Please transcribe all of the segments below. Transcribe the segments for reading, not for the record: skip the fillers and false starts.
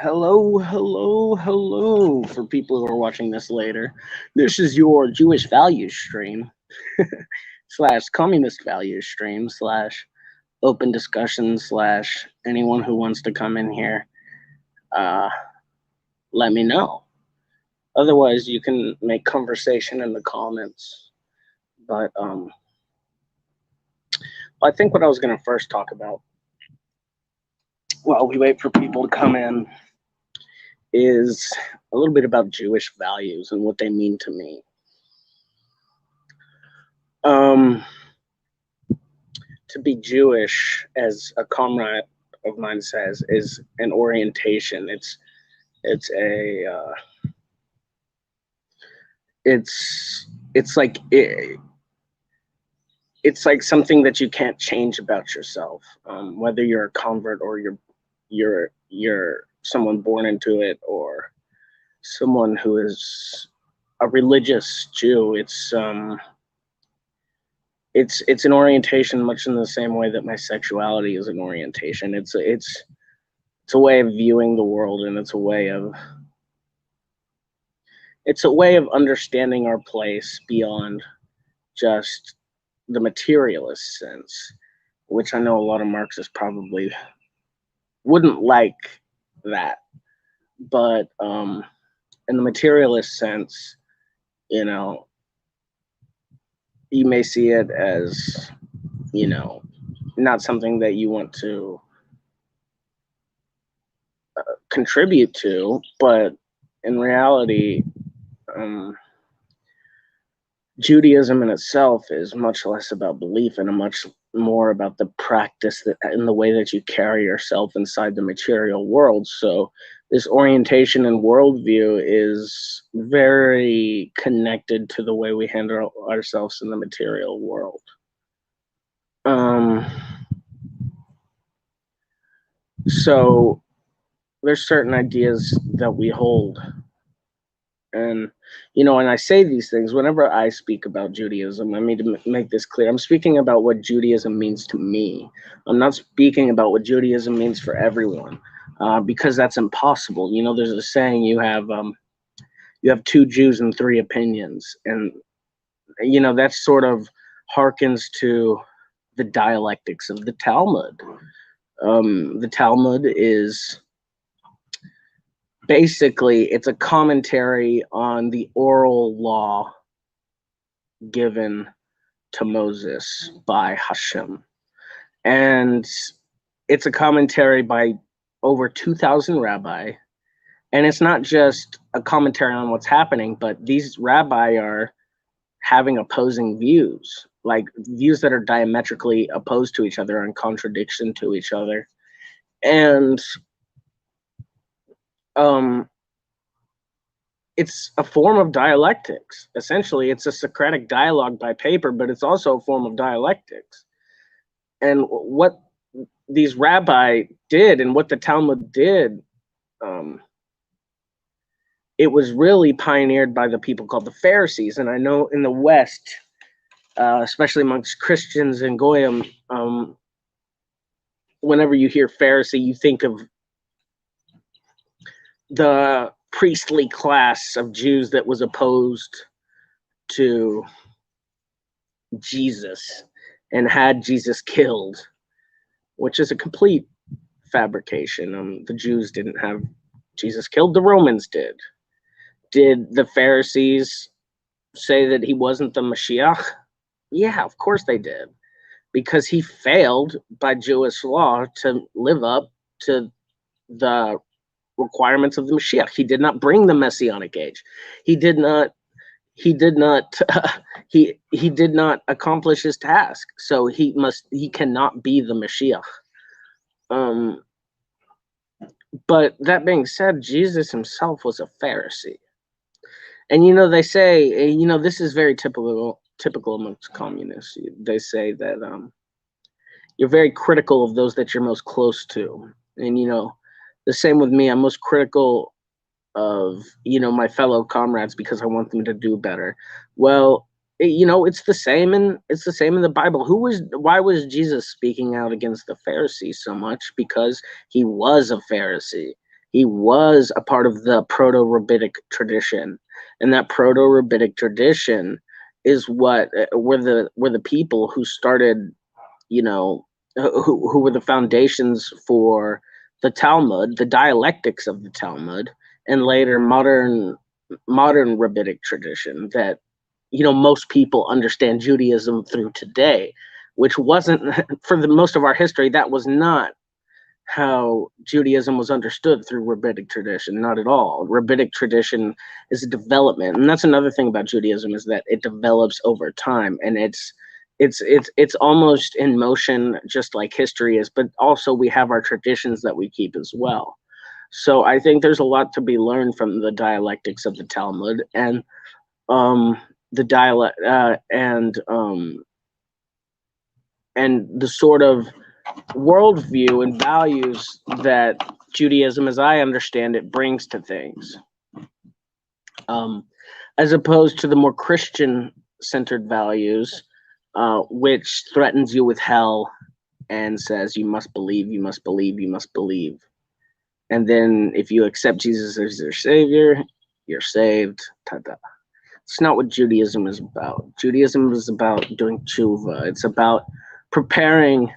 Hello, hello, hello for people who are watching this later. This is your Jewish values stream slash communist values stream slash open discussion slash anyone who wants to come in here. Uh, Let me know. Otherwise, you can make conversation in the comments. But I think what I was going to first talk about while we wait for people to come in is a little bit about Jewish values and what they mean to me. Um, to be Jewish, as a comrade of mine says, is an orientation. It's a it's like it's like something that you can't change about yourself, whether you're a convert or you're someone born into it or someone who is a religious Jew. It's an orientation, much in the same way that my sexuality is an orientation. It's a way of viewing the world, and it's a way of understanding our place beyond just the materialist sense, which I know a lot of Marxists probably wouldn't like that. But in the materialist sense, you know, you may see it as, not something that you want to contribute to, but in reality, Judaism in itself is much less about belief and much more about the practice that in the way that you carry yourself inside the material world. So this orientation and worldview is very connected to the way we handle ourselves in the material world. So there's certain ideas that we hold. And, and I say these things whenever I speak about Judaism. I mean, to make this clear, I'm speaking about what Judaism means to me. I'm not speaking about what Judaism means for everyone, because that's impossible. There's a saying, you have two Jews and three opinions. And, that sort of harkens to the dialectics of the Talmud. The Talmud is basically, it's a commentary on the oral law given to Moses by Hashem. And it's a commentary by over 2,000 rabbi. And it's not just a commentary on what's happening, but these rabbi are having opposing views, like views that are diametrically opposed to each other, in contradiction to each other. And it's a form of dialectics. Essentially, it's a Socratic dialogue by paper, but it's also a form of dialectics. And what these rabbi did and what the Talmud did, it was really pioneered by the people called the Pharisees. And I know in the West, especially amongst Christians and Goyim, whenever you hear Pharisee, you think of the priestly class of Jews that was opposed to Jesus and had Jesus killed, which is a complete fabrication. The Jews didn't have Jesus killed, the Romans did. Did the Pharisees say that he wasn't the Mashiach? Yeah, of course they did, because he failed by Jewish law to live up to the requirements of the Mashiach. He did not bring the Messianic age. He did not accomplish his task. So he cannot be the Mashiach. But that being said, Jesus himself was a Pharisee. And they say, this is very typical amongst communists. They say that you're very critical of those that you're most close to. And the same with me. I'm most critical of my fellow comrades because I want them to do better. Well, it's the same in the Bible. Why was Jesus speaking out against the Pharisees so much? Because he was a Pharisee. He was a part of the proto-rabbinic tradition, and that proto-rabbinic tradition is what were the people who started, you know, who were the foundations for the Talmud, the dialectics of the Talmud, and later modern rabbinic tradition that, you know, most people understand Judaism through today, which wasn't for the most of our history. That was not how Judaism was understood through rabbinic tradition. Not at all. Rabbinic tradition is a development, and that's another thing about Judaism, is that it develops over time, and it's almost in motion, just like history is. But also we have our traditions that we keep as well. So I think there's a lot to be learned from the dialectics of the Talmud, and the dialect and the sort of worldview and values that Judaism, as I understand it, brings to things, as opposed to the more Christian-centered values, which threatens you with hell and says you must believe, you must believe, you must believe. And then if you accept Jesus as your savior, you're saved. Ta-da. It's not what Judaism is about. Judaism is about doing tshuva. It's about preparing.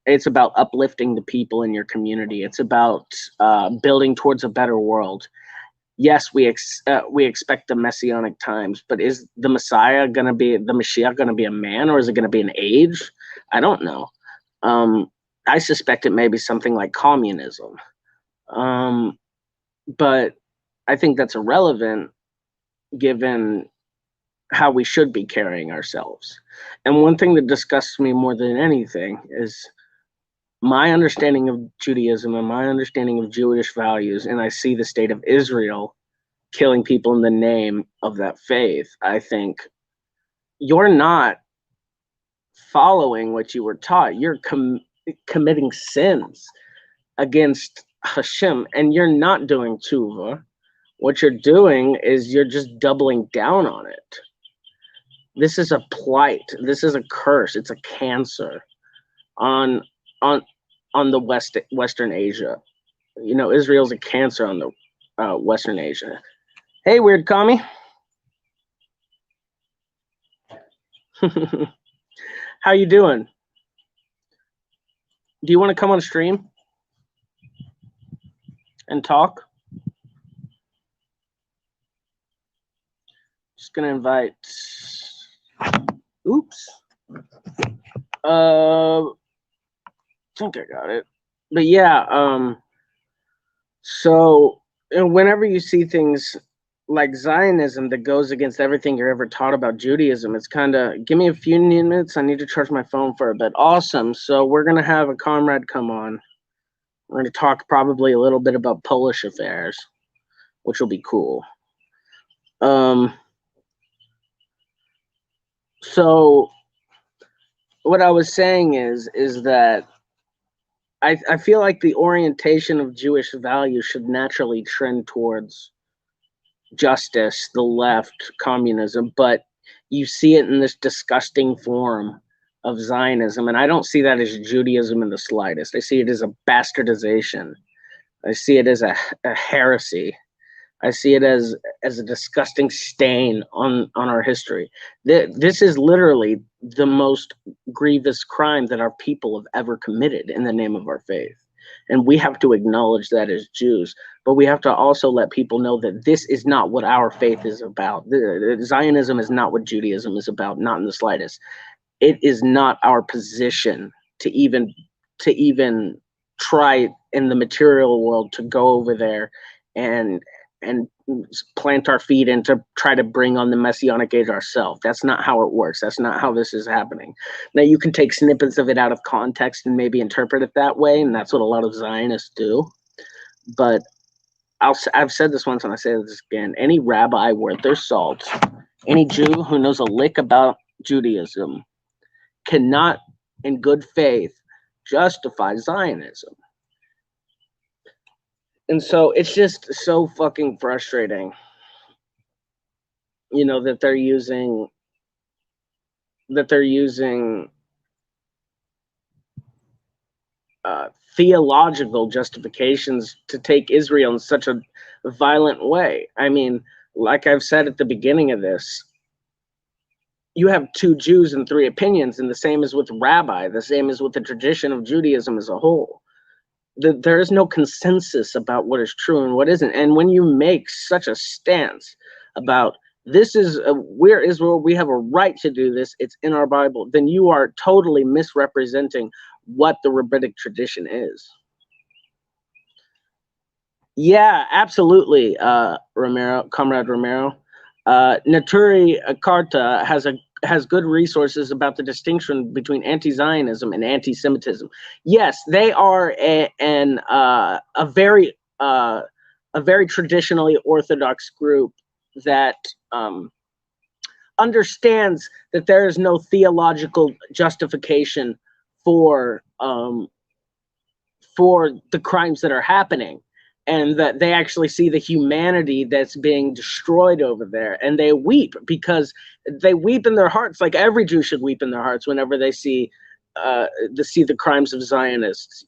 It's about uplifting the people in your community. It's about building towards a better world. Yes, we expect the messianic times, but is the Messiah going to be, the Mashiach going to be a man, or is it going to be an age? I don't know. I suspect it may be something like communism. But I think that's irrelevant given how we should be carrying ourselves. And one thing that disgusts me more than anything is my understanding of Judaism and my understanding of Jewish values, and I see the state of Israel killing people in the name of that faith. I think you're not following what you were taught. You're committing sins against Hashem, and you're not doing tshuva. What you're doing is you're just doubling down on it. This is a plight. This is a curse. It's a cancer on the Western Asia. You know, Israel's a cancer on the Western Asia. Hey, weird commie. How you doing? Do you want to come on stream and talk? Just gonna invite. Oops. I think I got it. But yeah, so whenever you see things like Zionism that goes against everything you're ever taught about Judaism, it's kind of, give me a few minutes. I need to charge my phone for a bit. Awesome. So we're going to have a comrade come on. We're going to talk probably a little bit about Polish affairs, which will be cool. So what I was saying is that I feel like the orientation of Jewish values should naturally trend towards justice, the left, communism, but you see it in this disgusting form of Zionism, and I don't see that as Judaism in the slightest. I see it as a bastardization. I see it as a heresy. I see it as a disgusting stain on our history. This is literally the most grievous crime that our people have ever committed in the name of our faith. And we have to acknowledge that as Jews, but we have to also let people know that this is not what our faith is about. Zionism is not what Judaism is about, not in the slightest. It is not our position to even try in the material world to go over there and plant our feet and to try to bring on the messianic age ourselves. That's not how it works. That's not how this is happening. Now, you can take snippets of it out of context and maybe interpret it that way, and that's what a lot of Zionists do. But I've said this once and I say this again. Any rabbi worth their salt, any Jew who knows a lick about Judaism cannot, in good faith, justify Zionism. And so it's just so fucking frustrating, you know, that they're using theological justifications to take Israel in such a violent way. I mean, like I've said at the beginning of this, you have 2 Jews and 3 opinions, and the same is with rabbi, the same is with the tradition of Judaism as a whole. There is no consensus about what is true and what isn't. And when you make such a stance about this is we're Israel, we have a right to do this, it's in our Bible, then you are totally misrepresenting what the rabbinic tradition is. Yeah, absolutely, Comrade Romero. Naturi Karta has good resources about the distinction between anti-Zionism and anti-Semitism. Yes, they are a very traditionally Orthodox group that understands that there is no theological justification for the crimes that are happening, and that they actually see the humanity that's being destroyed over there, and they weep because they weep in their hearts, like every Jew should weep in their hearts whenever they see the crimes of Zionists.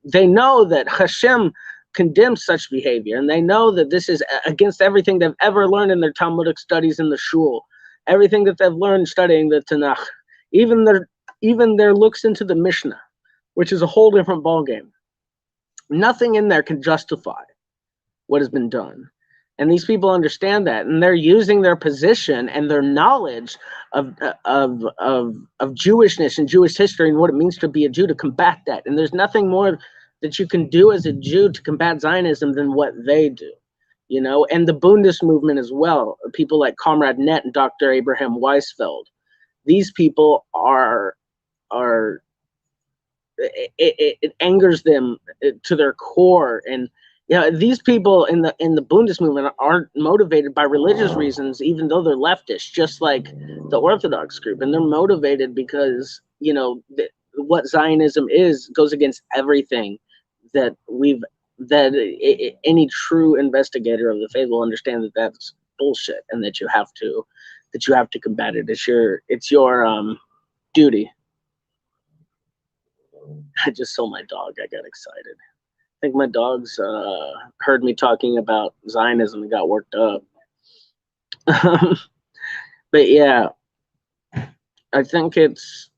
They know that Hashem condemns such behavior, and they know that this is against everything they've ever learned in their Talmudic studies in the shul, everything that they've learned studying the Tanakh, even their looks into the Mishnah, which is a whole different ballgame. Nothing in there can justify what has been done. And these people understand that, and they're using their position and their knowledge of Jewishness and Jewish history and what it means to be a Jew to combat that. And there's nothing more that you can do as a Jew to combat Zionism than what they do, you know. And the Bundist movement as well, people like Comrade Net and Dr. Abraham Weisfeld. These people are it angers them to their core. And these people in the Bundist movement aren't motivated by religious reasons, even though they're leftist, just like the Orthodox group. And they're motivated because what Zionism goes against everything that any true investigator of the faith will understand that that's bullshit, and that you have to combat it. It's your duty. I just saw my dog. I got excited. I think my dogs heard me talking about Zionism and got worked up. But yeah, I think it's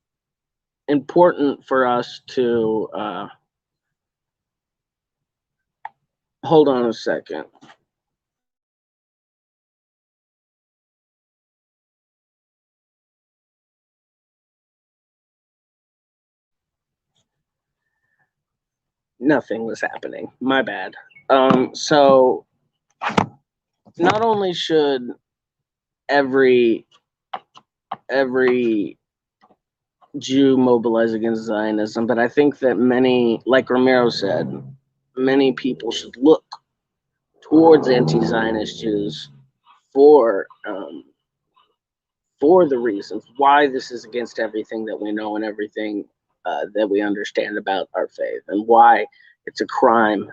important for us to hold on a second. Nothing was happening. My bad. So not only should every Jew mobilize against Zionism, but I think that many, like Romero said, many people should look towards anti-Zionist Jews for the reasons why this is against everything that we know and everything that we understand about our faith, and why it's a crime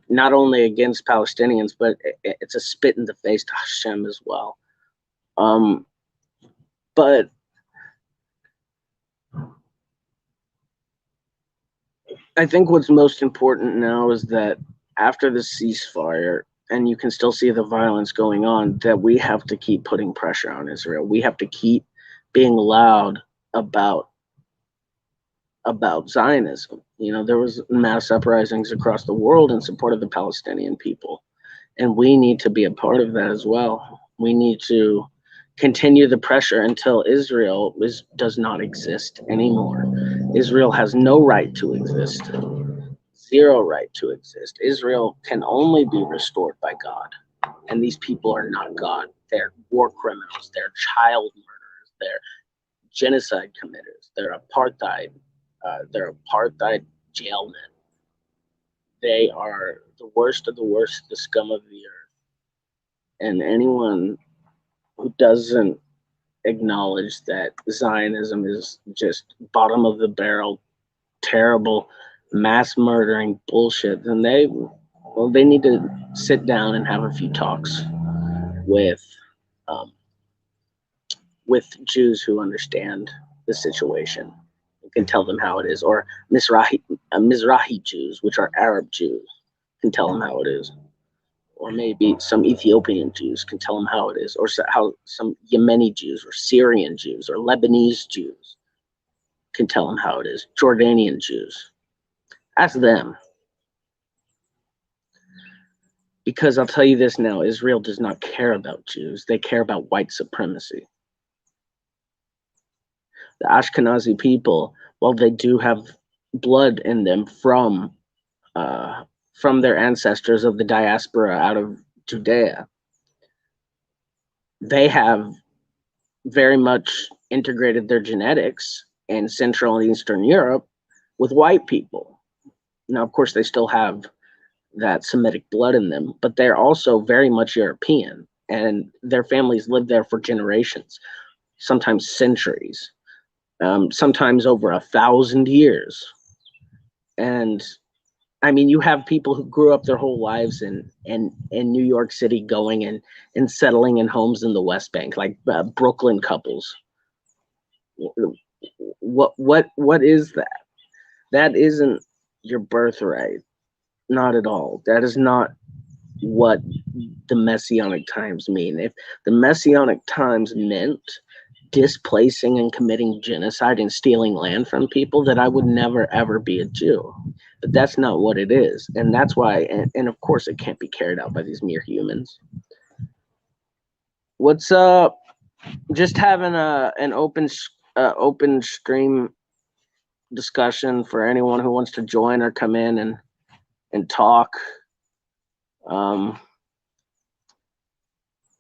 not only against Palestinians, but it's a spit in the face to Hashem as well. But I think what's most important now is that after the ceasefire, and you can still see the violence going on, that we have to keep putting pressure on Israel. We have to keep being loud about Zionism. There was mass uprisings across the world in support of the Palestinian people, and we need to be a part of that as well. We need to continue the pressure until Israel does not exist anymore. Israel has no right to exist. Zero right to exist. Israel can only be restored by God, and these people are not God. They're war criminals. They're child murderers. They're genocide committers. They're apartheid jailmen. They are the worst of the worst, the scum of the earth. And anyone who doesn't acknowledge that Zionism is just bottom of the barrel, terrible, mass murdering bullshit, then they need to sit down and have a few talks with Jews who understand the situation. can tell them how it is, or Mizrahi Jews, which are Arab Jews, can tell them how it is, or maybe some Ethiopian Jews can tell them how it is, or how some Yemeni Jews, or Syrian Jews, or Lebanese Jews can tell them how it is, Jordanian Jews. Ask them. Because I'll tell you this now, Israel does not care about Jews. They care about white supremacy. The Ashkenazi people, while they do have blood in them from their ancestors of the diaspora out of Judea, they have very much integrated their genetics in Central and Eastern Europe with white people. Now, of course, they still have that Semitic blood in them, but they're also very much European, and their families lived there for generations, sometimes centuries, sometimes over 1,000 years. And I mean, you have people who grew up their whole lives in New York City going and settling in homes in the West Bank, like Brooklyn couples. What is that? That isn't your birthright. Not at all. That is not what the Messianic times mean. If the Messianic times meant displacing and committing genocide and stealing land from people, that I would never ever be a Jew. But that's not what it is, and that's why. And of course, it can't be carried out by these mere humans. What's up? Just having an open stream discussion for anyone who wants to join or come in and talk.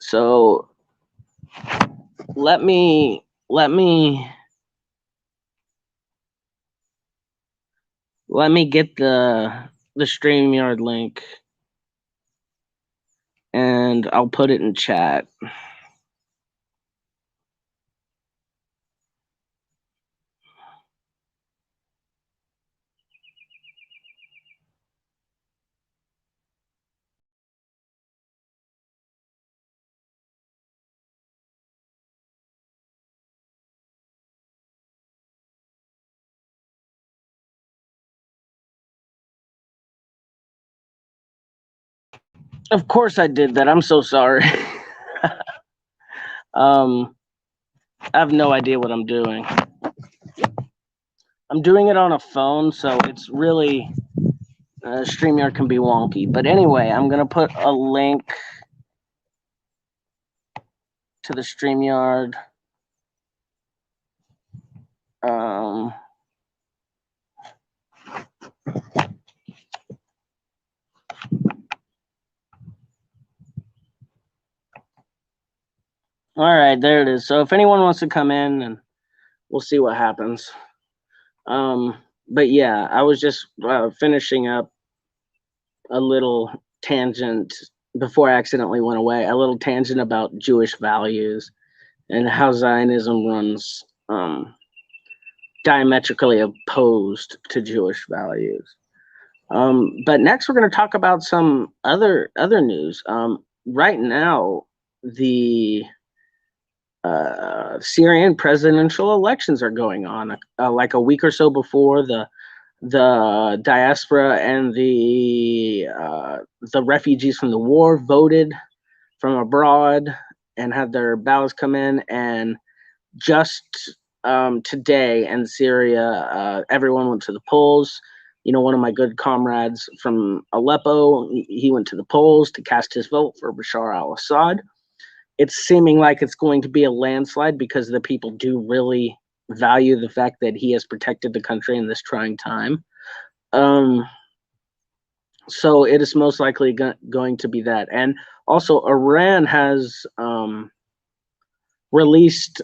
So let me get the StreamYard link, and I'll put it in chat. Of course I did that. I'm so sorry. I have no idea what I'm doing. I'm doing it on a phone, so it's really StreamYard can be wonky. But anyway, I'm gonna put a link to the StreamYard. All right, there it is. So if anyone wants to come in, and we'll see what happens. But yeah, I was just finishing up a little tangent before I accidentally went away. A little tangent about Jewish values and how Zionism runs diametrically opposed to Jewish values. But next, we're going to talk about some other news. Right now, the Syrian presidential elections are going on. Like a week or so before, the diaspora and the refugees from the war voted from abroad and had their ballots come in. And just today in Syria, everyone went to the polls. You know, one of my good comrades from Aleppo, he went to the polls to cast his vote for Bashar al-Assad. It's seeming like it's going to be a landslide because the people do really value the fact that he has protected the country in this trying time. So it is most likely going to be that. And also, Iran has released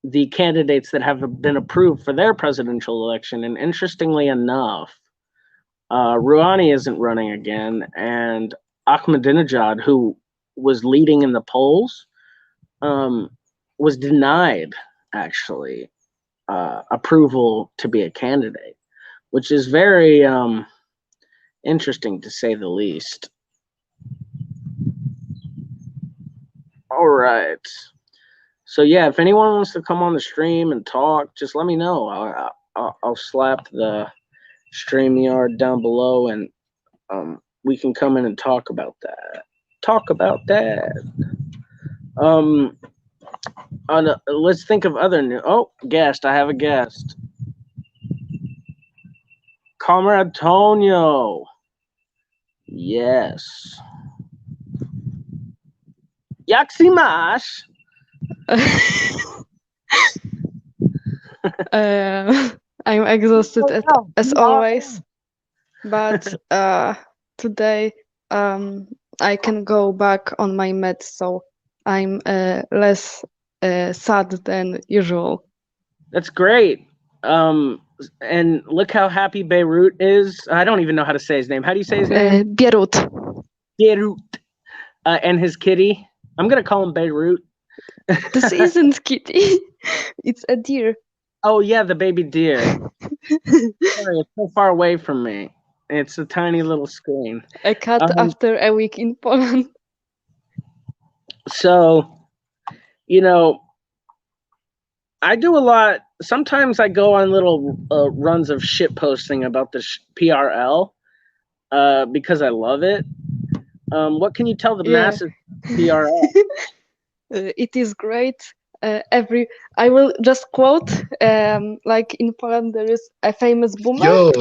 the candidates that have been approved for their presidential election. And interestingly enough, Rouhani isn't running again, and Ahmadinejad, who was leading in the polls, was denied, actually, approval to be a candidate, which is very interesting, to say the least. All right. So yeah, if anyone wants to come on the stream and talk, just let me know. I'll slap the StreamYard down below, and we can come in and talk about that. Talk about that. Um, let's think of other new. Oh, guest! I have a guest. Comrade Tonio. Yes. Yaksimash. I'm exhausted as always, but today I can go back on my meds, so I'm less sad than usual. That's great. And look how happy Beirut is. I don't even know how to say his name. How do you say his name? Beirut. Beirut. And his kitty. I'm gonna call him Beirut. This isn't kitty. It's a deer. Oh yeah, the baby deer. Sorry, it's so far away from me. It's a tiny little screen. A cat after a week in Poland. So, you know, I do a lot. Sometimes I go on little runs of shit posting about the PRL because I love it. What can you tell the masses PRL? It is great. I will just quote, like in Poland there is a famous boomer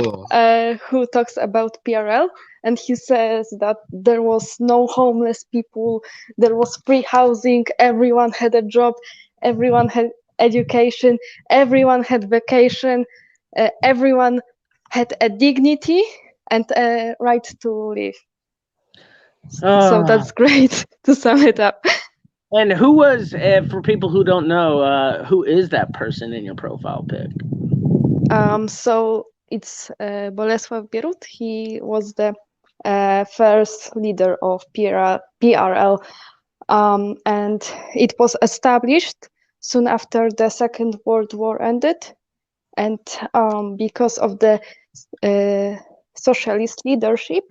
who talks about PRL, and he says that there was no homeless people, there was free housing, everyone had a job, everyone had education, everyone had vacation, everyone had a dignity and a right to live. So that's great to sum it up. And who was, for people who don't know, who is that person in your profile pic? So it's Bolesław Bierut. He was the first leader of PRL, and it was established soon after the Second World War ended. And because of the socialist leadership,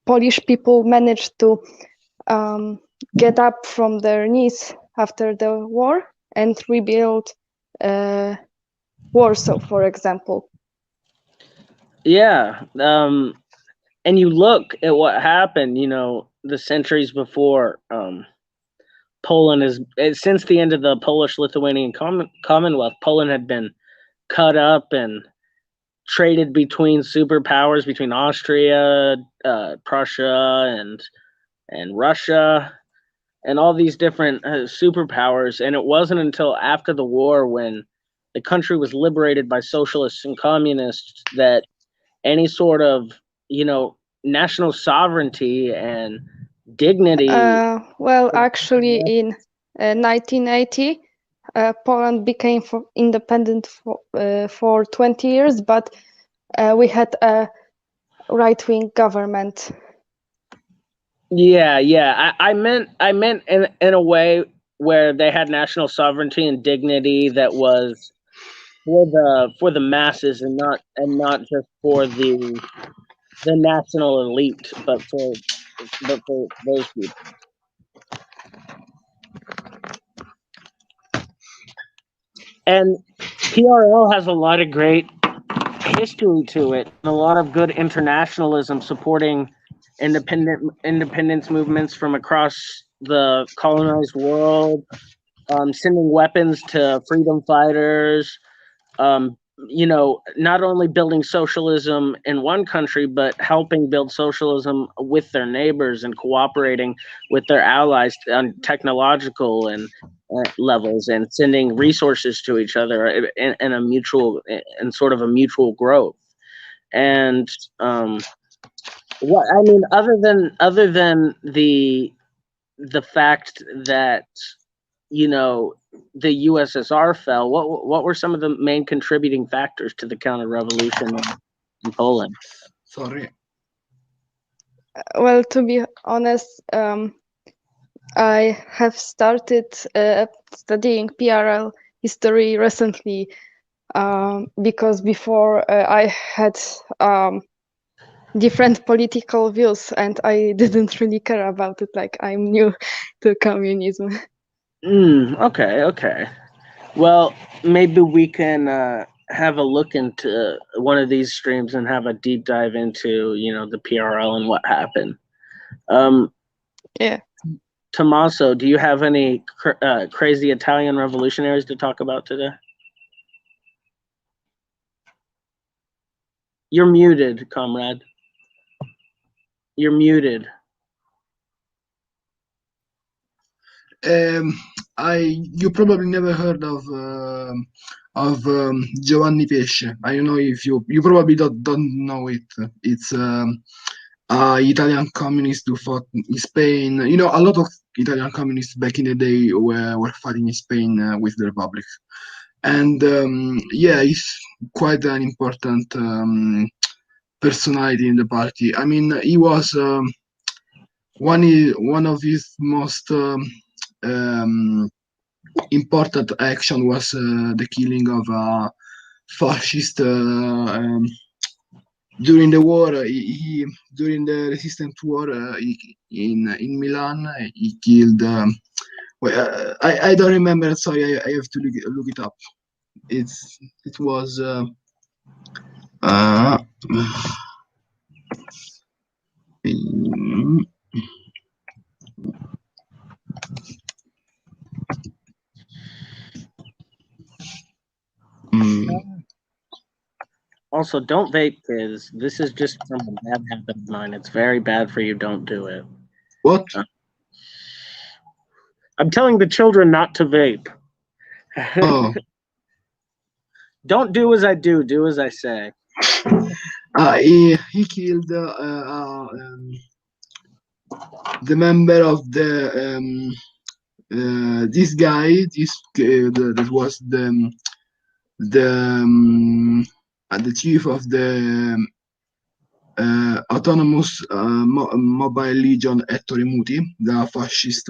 Polish people managed to get up from their knees after the war and rebuild Warsaw, for example. Yeah. And you look at what happened, you know, the centuries before. Poland is, since the end of the Polish-Lithuanian Commonwealth, Poland had been cut up and traded between superpowers, between Austria, Prussia, and Russia, and all these different superpowers. And it wasn't until after the war, when the country was liberated by socialists and communists, that any sort of, you know, national sovereignty and dignity. Well, actually, in 1980, Poland became independent for 20 years, but we had a right-wing government. Yeah. I meant in a way where they had national sovereignty and dignity that was for the masses, and not just for the national elite, but for those people. And PRL has a lot of great history to it, and a lot of good internationalism supporting independence movements from across the colonized world, sending weapons to freedom fighters, you know, not only building socialism in one country, but helping build socialism with their neighbors and cooperating with their allies on technological and levels, and sending resources to each other in a mutual, and sort of a mutual growth. And what I mean, other than the fact that, you know, the USSR fell, what were some of the main contributing factors to the counter-revolution in Poland? Sorry. Well, to be honest, I have started studying PRL history recently, because before I had different political views and I didn't really care about it. Like, I'm new to communism. Okay. Well, maybe we can have a look into one of these streams and have a deep dive into, the PRL and what happened. Yeah. Tommaso, do you have any crazy Italian revolutionaries to talk about today? You're muted, comrade. You're muted. You probably never heard of Giovanni Pesce. I don't know if you probably don't know it. It's Italian communists who fought in Spain. You know, a lot of Italian communists back in the day were fighting in Spain with the Republic. And yeah, he's quite an important personality in the party. I mean, he was one of his most important action was the killing of a fascist during the war. During the resistance war in Milan, he killed. I don't remember. Sorry, I have to look it up. It was. Also, don't vape, kids. This is just from a bad habit of mine. It's very bad for you. Don't do it. What? I'm telling the children not to vape. Oh. Don't do as I do. Do as I say. He killed the member of the this guy. That was the chief of the autonomous mobile legion Ettore Muti, the fascist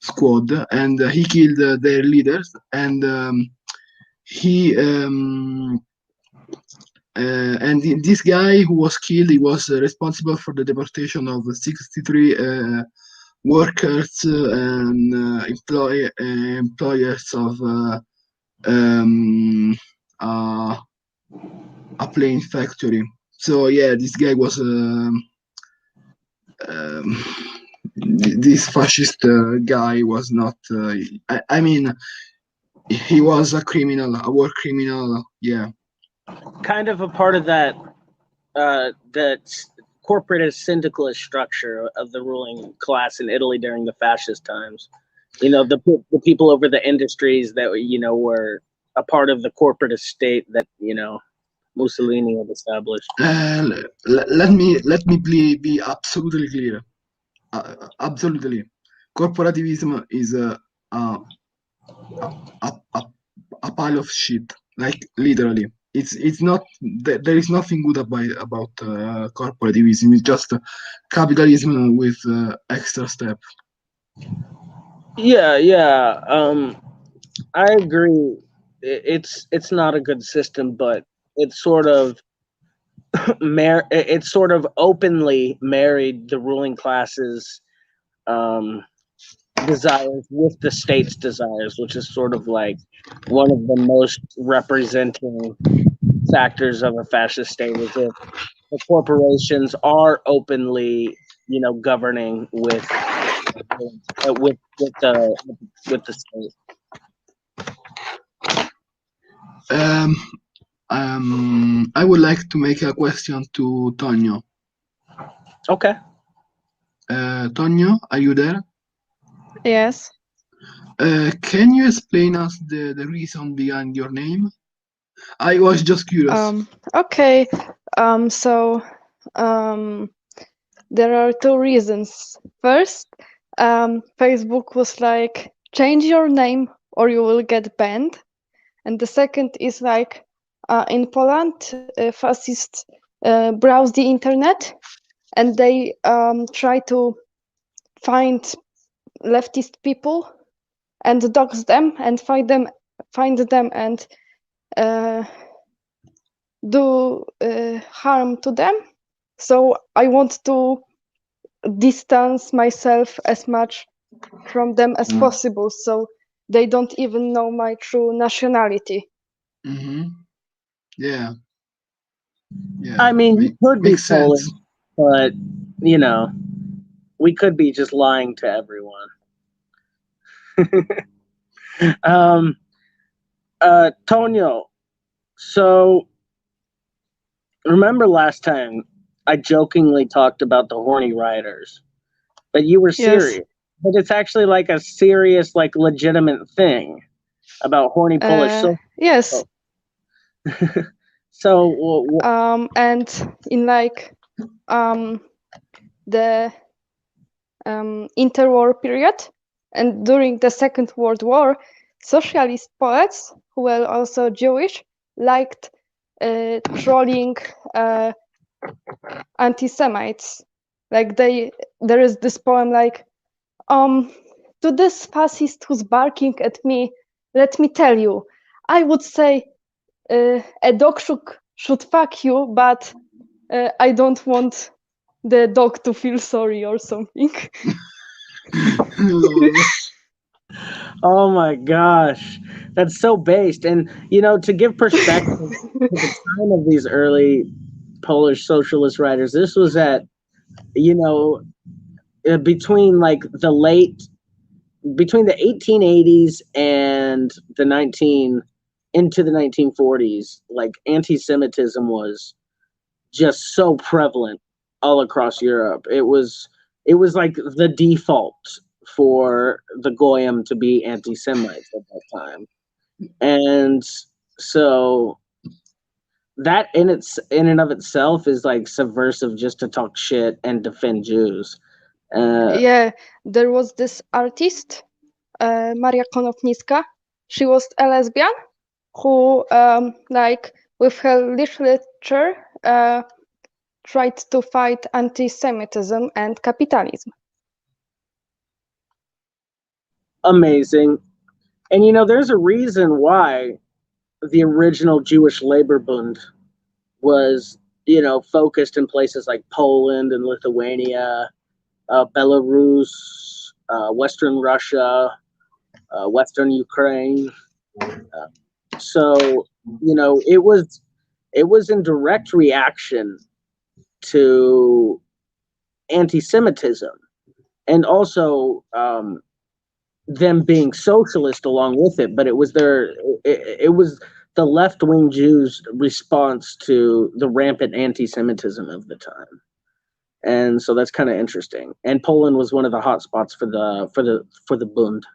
squad, and he killed their leaders. And this guy who was killed, he was responsible for the deportation of 63 workers and employers of a plane factory. So yeah, this guy was this fascist guy was not. I mean, he was a criminal, a war criminal. Yeah. Kind of a part of that corporatist syndicalist structure of the ruling class in Italy during the fascist times. The people over the industries that were a part of the corporatist state that Mussolini had established. Let me be absolutely clear. Absolutely, corporativism is a pile of shit. Like literally, it's not. There is nothing good about corporativism. It's just capitalism with extra step. Yeah. I agree. It's not a good system, but it's sort of it's sort of openly married the ruling classes desires with the state's desires, which is sort of like one of the most representing factors of a fascist state is if the corporations are openly governing with the state. I would like to make a question to Tonio. Okay. Tonio, are you there? Yes. Can you explain us the reason behind your name? I was just curious. Okay. So there are two reasons. First, Facebook was like, change your name or you will get banned. And the second is like, in Poland, fascists browse the internet and they try to find leftist people and dox them and find them and do harm to them. So I want to distance myself as much from them as possible, so they don't even know my true nationality. Yeah. I mean, you could be Polish, but you know, we could be just lying to everyone. Tonio, so remember last time I jokingly talked about the horny rioters, but you were serious. Yes. But it's actually like a serious, like legitimate thing about horny Polish. Yes. So, and in like the interwar period and during the Second World War, socialist poets who were also Jewish liked trolling anti-Semites. Like there is this poem like, to this fascist who's barking at me, let me tell you, I would say a dog should fuck you, but I don't want the dog to feel sorry or something. Oh my gosh, that's so based. And you know, to give perspective to the time of these early Polish socialist writers, this was at, you know, between the 1880s and into the 1940s, like anti-Semitism was just so prevalent all across Europe. It was like the default for the Goyim to be anti-Semites at that time. And so that in and of itself is like subversive, just to talk shit and defend Jews. Yeah, there was this artist, Maria Konopnicka. She was a lesbian who, like, with her literature, tried to fight anti-Semitism and capitalism. Amazing. And you know, there's a reason why the original Jewish Labor Bund was, you know, focused in places like Poland and Lithuania, Belarus, Western Russia, Western Ukraine. So, you know, it was in direct reaction to anti-Semitism, and also them being socialist along with it. But it was it was the left-wing Jews' response to the rampant anti-Semitism of the time. And so that's kind of interesting. And Poland was one of the hot spots for the Bund.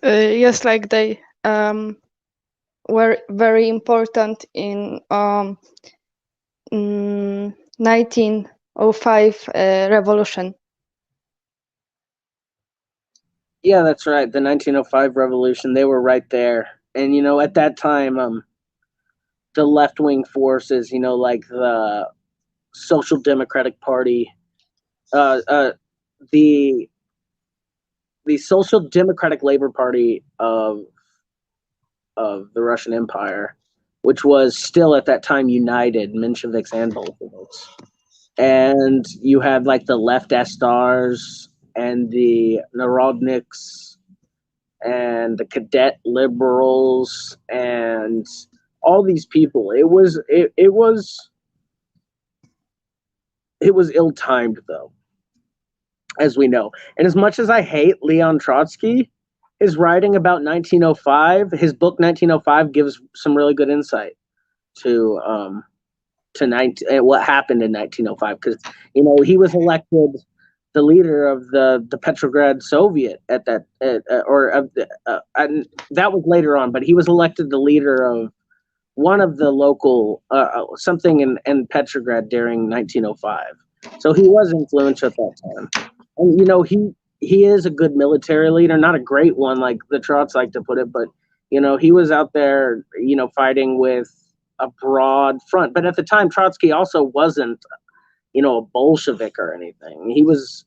Yes, like they were very important in 1905 revolution. Yeah, that's right. The 1905 revolution, they were right there. And you know, at that time, the left-wing forces, you know, like the Social Democratic Party, the Social Democratic Labor Party of the Russian Empire, which was still at that time united, Mensheviks and Bolsheviks. And you had like the left Estars and the Narodniks and the cadet liberals and all these people. It was ill-timed, though, as we know. And as much as I hate Leon Trotsky, his writing about 1905, his book 1905, gives some really good insight to what happened in 1905, because you know he was elected the leader of the Petrograd Soviet at that and that was later on, but he was elected the leader of one of the local something in Petrograd during 1905. So he was influential at that time. And you know, he is a good military leader, not a great one like the Trots like to put it, but you know, he was out there, you know, fighting with a broad front. But at the time, Trotsky also wasn't, you know, a Bolshevik or anything. He was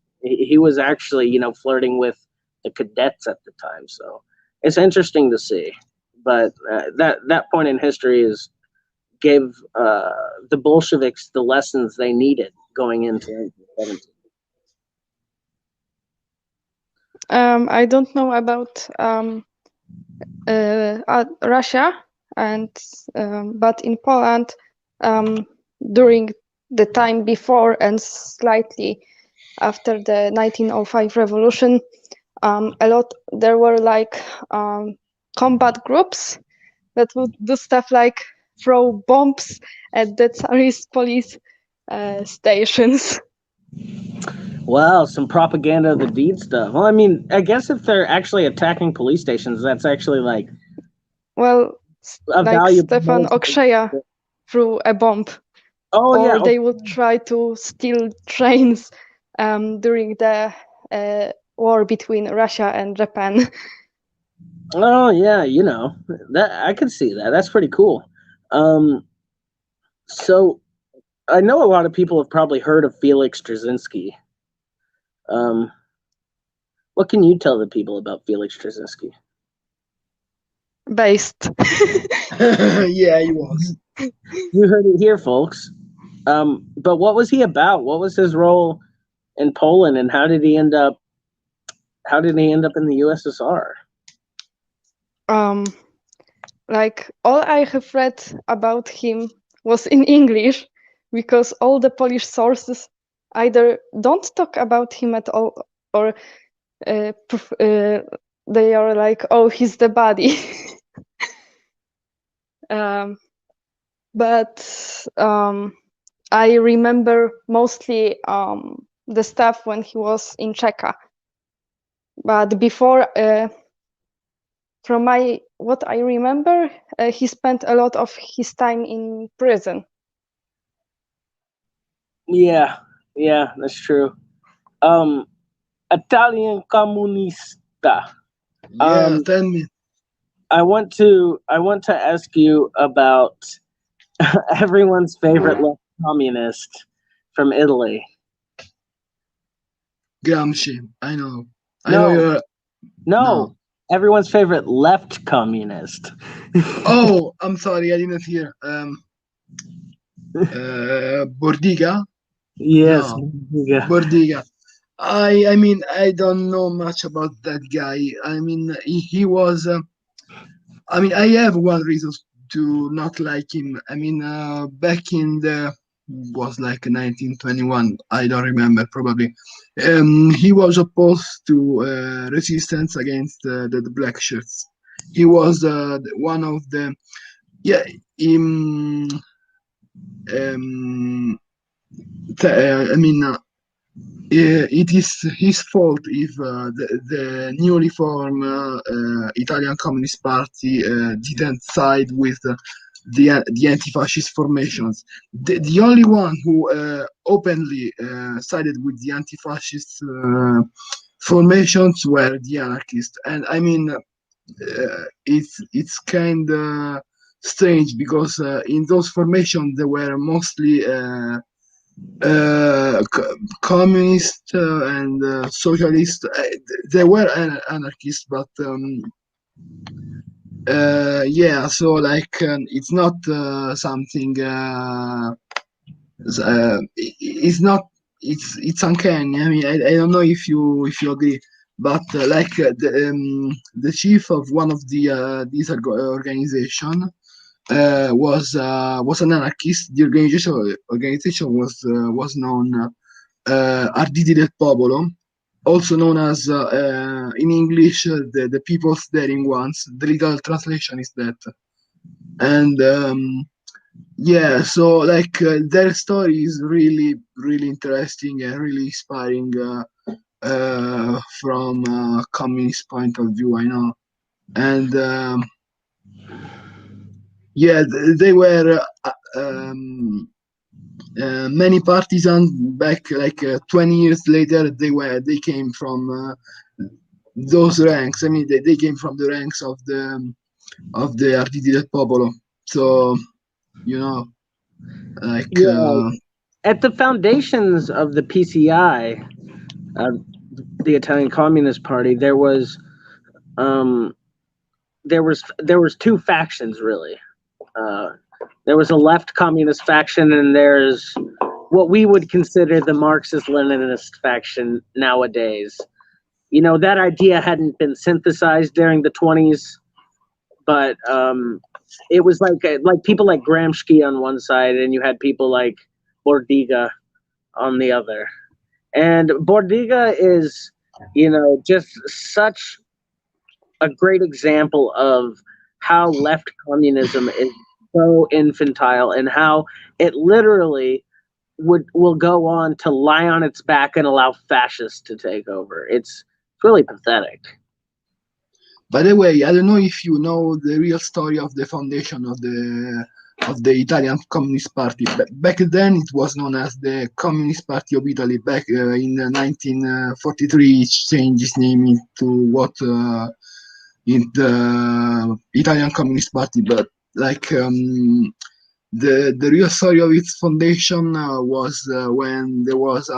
actually, you know, flirting with the cadets at the time. So it's interesting to see. But that point in history gave the Bolsheviks the lessons they needed going into 1917. I don't know about Russia, but in Poland, during the time before and slightly after the 1905 revolution, there were like combat groups that would do stuff like throw bombs at the Tsarist police stations. Wow, some propaganda of the deed stuff. Well, I mean, I guess if they're actually attacking police stations, that's actually like like Stefan Oksheya threw a bomb. Oh, or yeah. they would try to steal trains during the war between Russia and Japan. Oh yeah, that I could see that. That's pretty cool. So I know a lot of people have probably heard of Felix Dzerzhinsky. What can you tell the people about Felix Dzerzhinsky? Based. Yeah, he was. You heard it here, folks. But what was he about? What was his role in Poland, and how did he end up in the USSR? Like all I have read about him was in English, because all the Polish sources either don't talk about him at all, or they are like, oh, he's the body. But I remember mostly the stuff when he was in Czechia. But before, from what I remember, he spent a lot of his time in prison. Yeah, that's true. Italian Comunista. Yeah, tell me. I want to ask you about everyone's favorite left communist from Italy. Gramsci. I know. I know you're. No. Everyone's favorite left communist. Oh, I'm sorry, I didn't hear. Bordiga? Yes, no. Bordiga. I mean, I don't know much about that guy. I mean, he was. I mean, I have one reason to not like him. I mean, back in the was like 1921. I don't remember probably. He was opposed to resistance against the black shirts. He was one of the I mean, it is his fault if the newly formed Italian Communist Party didn't side with the anti-fascist formations. The only one who openly sided with the anti-fascist formations were the anarchists, and I mean, it's kind of strange because in those formations they were mostly communist and socialist. They were anarchists, but yeah. So like, it's not something. It's not. It's uncanny. I mean, I don't know if you agree, but like the chief of one of the these organization was an anarchist. The organization was known Arditi del Popolo, also known as in English the People's Daring Ones. The legal translation is that, and yeah, so like their story is really interesting and really inspiring from a communist point of view. I know, and yeah, they were many partisans back like 20 years later. They came from those ranks. I mean, they came from the ranks of the Arditi del Popolo. So, like at the foundations of the PCI, the Italian Communist Party, there was two factions really. There was a left communist faction, and there's what we would consider the Marxist-Leninist faction nowadays. that idea hadn't been synthesized during the 20s, but it was like people like Gramsci on one side, and you had people like Bordiga on the other. And Bordiga is, just such a great example of how left communism is so infantile, and how it literally will go on to lie on its back and allow fascists to take over. It's really pathetic. By the way, I don't know if you know the real story of the foundation of the Italian Communist Party. Back then, it was known as the Communist Party of Italy. Back in 1943, it changed its name into what in the Italian Communist Party. But like the real story of its foundation was when there was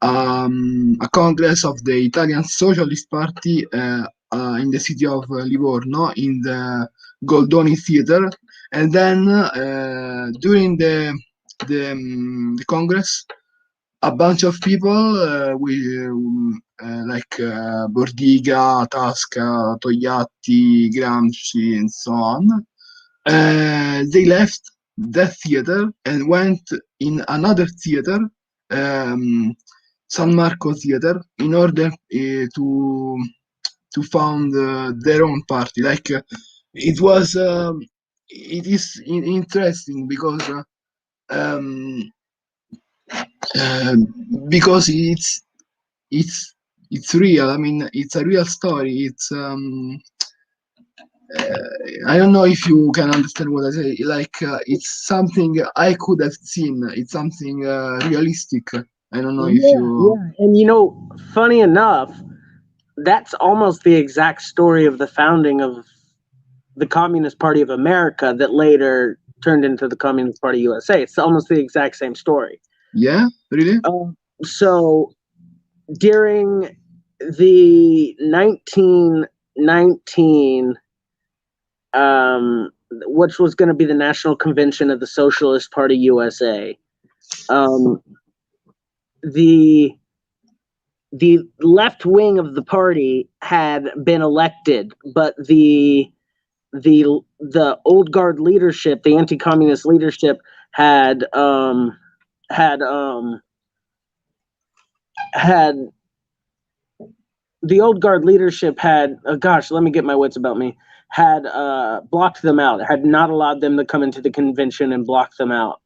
a congress of the Italian Socialist Party in the city of Livorno in the Goldoni Theater, and then during the congress, a bunch of people like Bordiga, Tasca, Togliatti, Gramsci, and so on, they left that theater and went in another theater, San Marco Theater, in order to found their own party. Like it is interesting because it's real. I mean, it's a real story. It's I don't know if you can understand what I say. Like it's something I could have seen. It's something realistic. I don't know if you. Yeah, and funny enough, that's almost the exact story of the founding of the Communist Party of America that later turned into the Communist Party USA. It's almost the exact same story. Yeah, really? So during the 1919, which was going to be the National Convention of the Socialist Party USA, the left wing of the party had been elected, but the old guard leadership, the anti-communist leadership, had the old guard leadership had let me get my wits about me, had blocked them out, had not allowed them to come into the convention, and blocked them out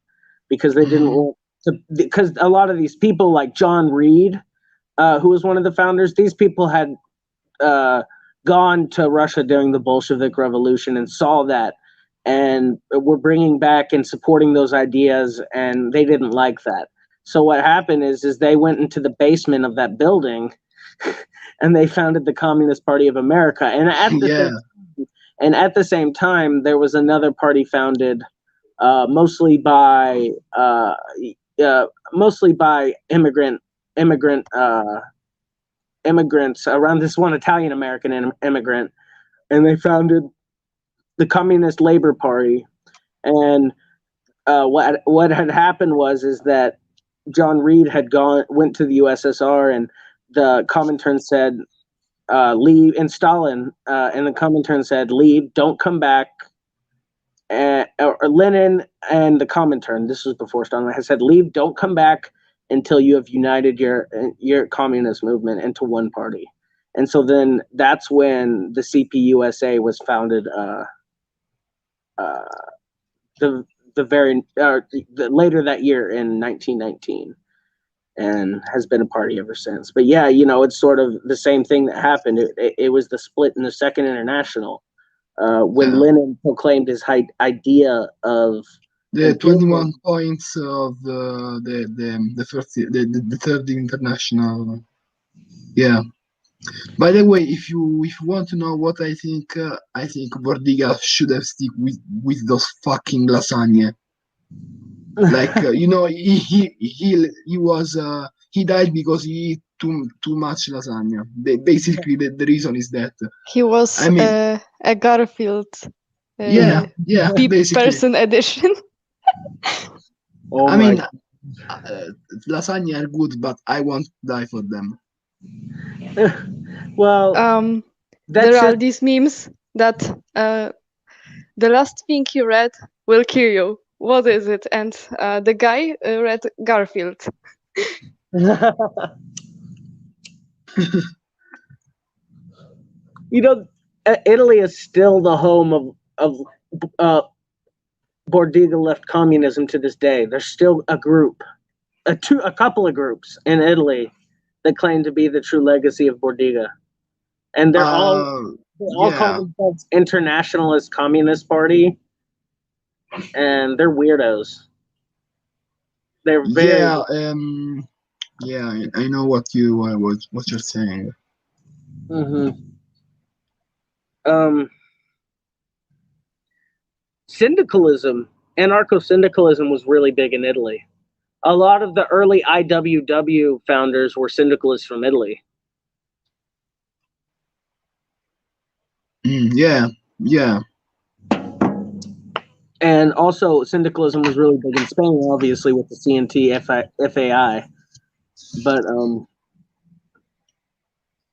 because they didn't want to, because a lot of these people like John Reed, who was one of the founders, these people had gone to Russia during the Bolshevik Revolution and saw that, and were bringing back and supporting those ideas, and they didn't like that. So what happened is they went into the basement of that building and they founded the Communist Party of America. And at the same time, there was another party founded mostly by immigrants, around this one Italian American immigrant, and they founded the Communist Labor Party. And what had happened was that John Reed went to the USSR, and the Comintern said leave, and Stalin and the Comintern said leave, don't come back. Or Lenin and the Comintern, this was before Stalin, had said leave, don't come back until you have united your communist movement into one party. And so then that's when the CPUSA was founded. Later that year in 1919, and has been a party ever since. But yeah, it's sort of the same thing that happened. It was the split in the Second International when Lenin proclaimed his idea of the 21 points of the Third International. Yeah. By the way, if you want to know what I think Bordiga should have stick with those fucking lasagne. Like he died because he ate too much lasagna. Basically, the reason is that he was a Garfield. Basically. Person edition. Lasagna are good, but I won't die for them. Well, There that's are just these memes that the last thing you read will kill you. What is it? And the guy read Garfield. you know, Italy is still the home of Bordiga left communism to this day. There's still a group, a couple of groups in Italy that claim to be the true legacy of Bordiga, and they're all call Yeah, themselves Internationalist Communist Party, and they're weirdos. They're very yeah, yeah. I know what you're saying. Syndicalism, anarcho-syndicalism was really big in Italy. A lot of the early IWW founders were syndicalists from Italy. Yeah, yeah. And also, syndicalism was really big in Spain, obviously, with the CNT FAI. But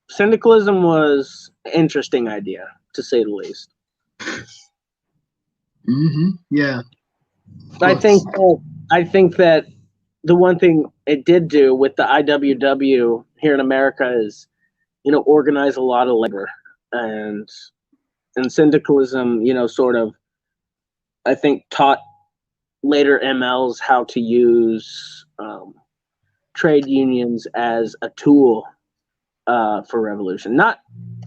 syndicalism was an interesting idea, to say the least. Yeah. I think that the one thing it did do with the IWW here in America is, organize a lot of labor, and syndicalism, sort of, I think, taught later MLs how to use trade unions as a tool for revolution. Not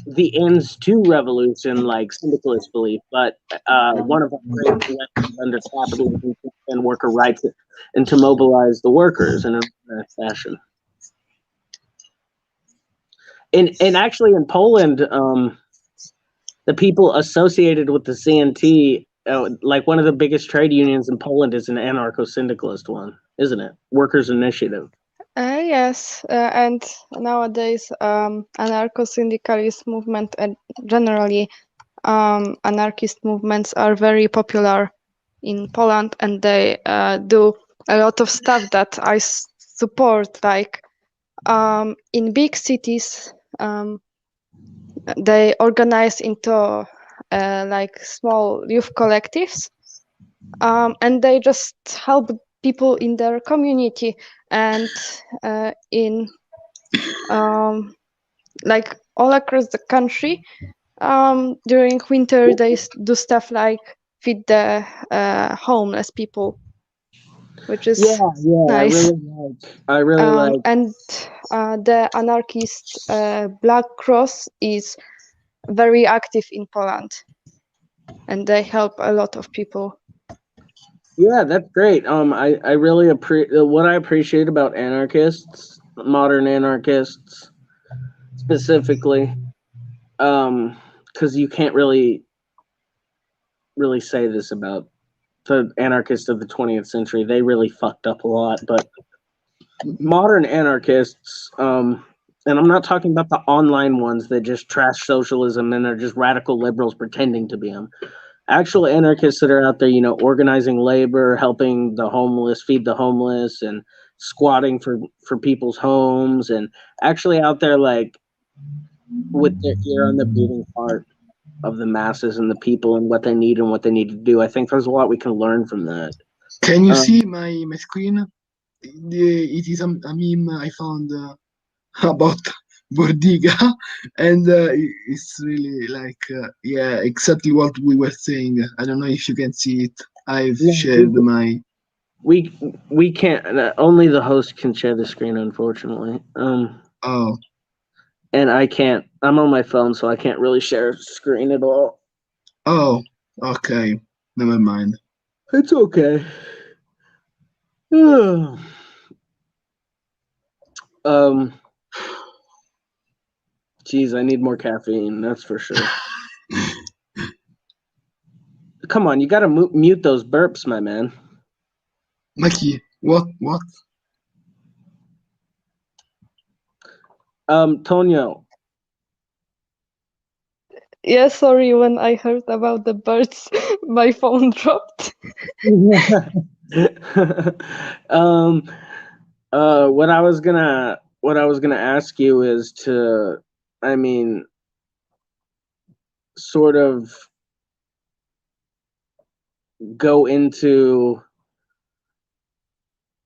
the ends to revolution like syndicalists believe, but one of our great lessons under capitalism and worker rights, and to mobilize the workers in a fashion. And actually in Poland, the people associated with the CNT, like one of the biggest trade unions in Poland is an anarcho-syndicalist one, isn't it? Workers' Initiative. Yes, and nowadays anarcho-syndicalist movement and generally anarchist movements are very popular in Poland, and they do a lot of stuff that I support. Like in big cities, they organize into like small youth collectives, and they just help people in their community, and in like all across the country. During winter, they do stuff like feed the homeless people, which is nice. I really like. And the anarchist Black Cross is very active in Poland, and they help a lot of people. Yeah, that's great. I really appreciate what I appreciate about anarchists, modern anarchists specifically, because you can't really say this about the anarchists of the 20th century. They really fucked up a lot, but modern anarchists, and I'm not talking about the online ones that just trash socialism and are just radical liberals pretending to be them. Actual anarchists that are out there, organizing labor, helping the homeless, feed the homeless, and squatting for people's homes, and actually out there like with their ear on the beating heart of the masses and the people and what they need and what they need to do. I think there's a lot we can learn from that. Can you see my screen? It is a meme I found about Bordiga, and it's really like exactly what we were saying. I don't know if you can see it. I've shared my. We can't. Only the host can share the screen, unfortunately. Oh. And I can't. I'm on my phone, so I can't really share screen at all. Oh, okay. Never mind. It's okay. Geez, I need more caffeine. That's for sure. Come on, you gotta mute those burps, my man. Mikey, what? Tonio. Yeah, sorry, when I heard about the birds, my phone dropped. What I was gonna what I was going to ask you is to, I mean, sort of go into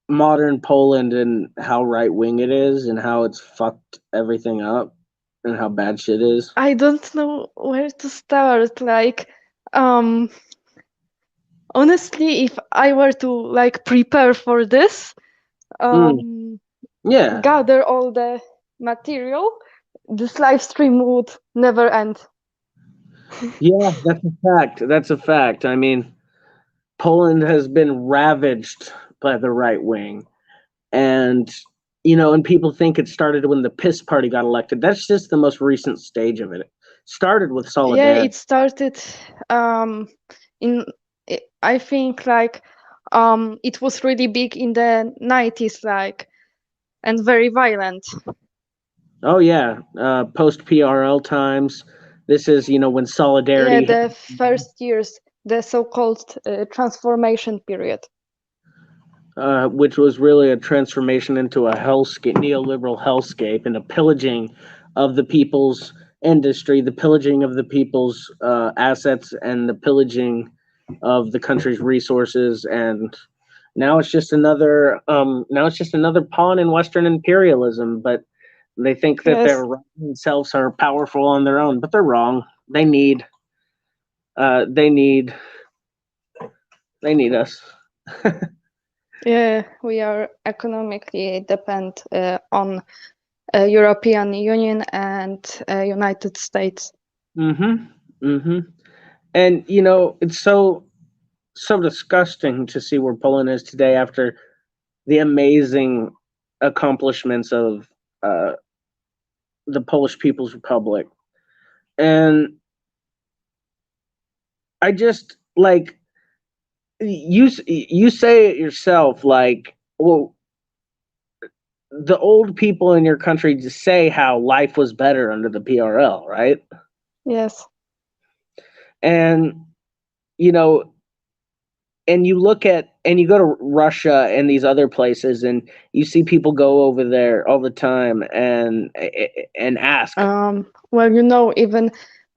modern Poland and how right wing it is and how it's fucked everything up and how bad shit is. I don't know where to start. Like, honestly, if I were to like prepare for this, Yeah. gather all the material, this live stream would never end. Yeah, that's a fact. That's a fact. I mean, Poland has been ravaged by the right wing. And, you know, and people think it started when the PiS party got elected. That's just the most recent stage of it. It started with Solidarity. Yeah, it started in, I think, like, it was really big in the 90s, like, and very violent. Oh, yeah. Post PRL times. This is, you know, when Solidarity. Yeah, the first years, the so-called transformation period. Which was really a transformation into a hellscape, neoliberal hellscape, and a pillaging of the people's industry, the pillaging of the people's assets, and the pillaging of the country's resources. And now it's just another pawn in Western imperialism. But they think that Yes. their themselves are powerful on their own, but they're wrong. They need us. Yeah, we are economically dependent on European Union and United States. And you know, it's so disgusting to see where Poland is today after the amazing accomplishments of the Polish People's Republic. And I just like you say it yourself, like, well, the old people in your country just say how life was better under the PRL, right? Yes. And you know, and you look at and you go to Russia and these other places and you see people go over there all the time and ask. Well, you know, even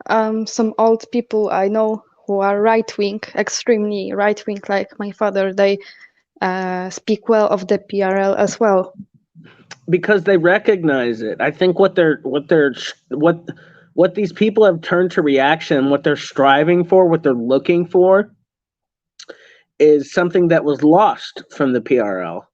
some old people I know who are right wing, extremely right wing, like my father, they speak well of the PRL as well. Because they recognize it. I think what these people have turned to reaction, what they're striving for, what they're looking for, is something that was lost from the PRL.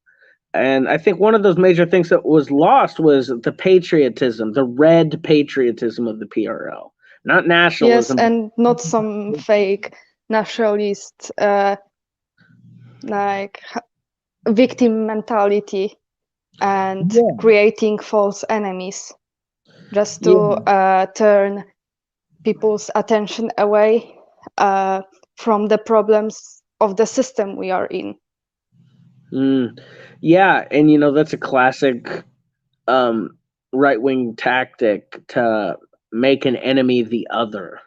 And I think one of those major things that was lost was the patriotism, the red patriotism of the PRL, not nationalism. Yes, and not some fake nationalist, like victim mentality and creating false enemies just to turn people's attention away from the problems of the system we are in. Yeah, and you know, that's a classic right-wing tactic to make an enemy the other.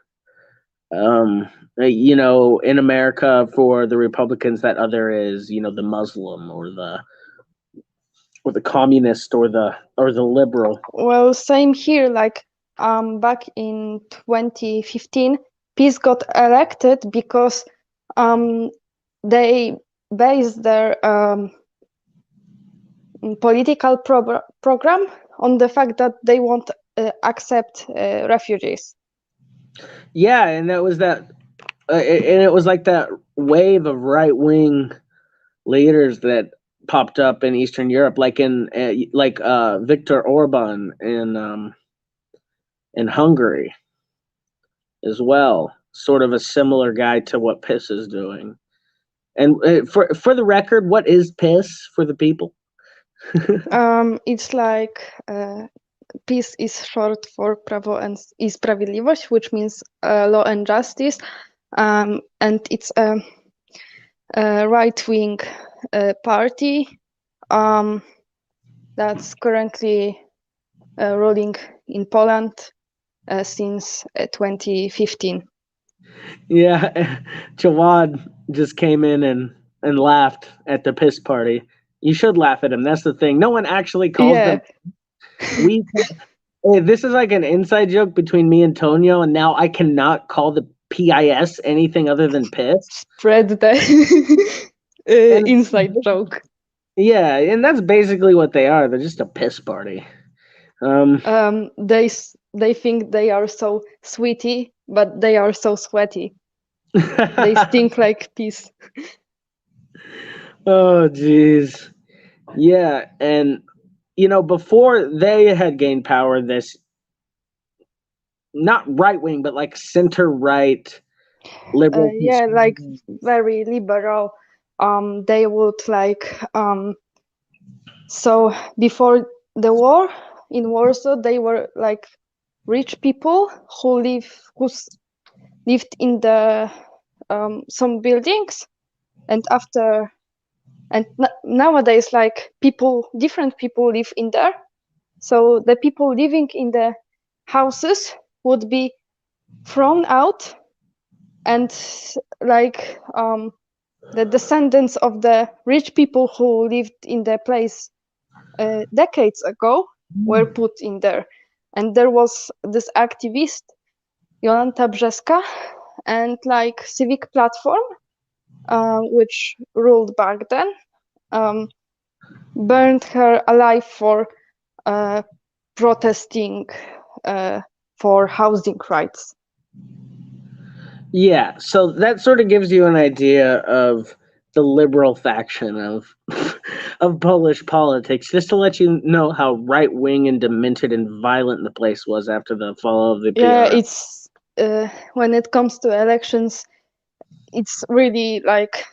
You know, in America, for the Republicans, that other is, you know, the Muslim or the communist or the liberal. Well, same here. Like back in 2015, PiS got elected because they based their political program on the fact that they won't accept refugees. Yeah, and that was that, and it was like that wave of right-wing leaders that popped up in Eastern Europe, like in Viktor Orban in Hungary as well. Sort of a similar guy to what PiS is doing. And for the record, what is PiS for the people? It's like PiS is short for Prawo i Sprawiedliwość, which means law and justice, and it's a right-wing party that's currently ruling in Poland since 2015. Yeah, Jawad just came in and laughed at the PiS party. You should laugh at him. That's the thing. No one actually calls them. We hey, this is like an inside joke between me and Tonio, and now I cannot call the PIS anything other than piss. Spread the And- inside joke. Yeah, and that's basically what they are. They're just a piss party. They think they are so sweetie, but they are so sweaty. They stink like piss. Oh, jeez. Yeah, and before they had gained power, this not right wing, but like center right liberal. Yeah, like very liberal. They would like so before the war in Warsaw, they were like rich people who lived in the some buildings, and nowadays like different people live in there. So the people living in the houses would be thrown out, and like the descendants of the rich people who lived in the place decades ago were put in there. And there was this activist, Jolanta Brzeska, and like Civic Platform, which ruled back then, burned her alive for protesting for housing rights. Yeah, so that sort of gives you an idea of the liberal faction of of Polish politics, just to let you know how right wing and demented and violent the place was after the fall of the PRL. Yeah, it's when it comes to elections, it's really like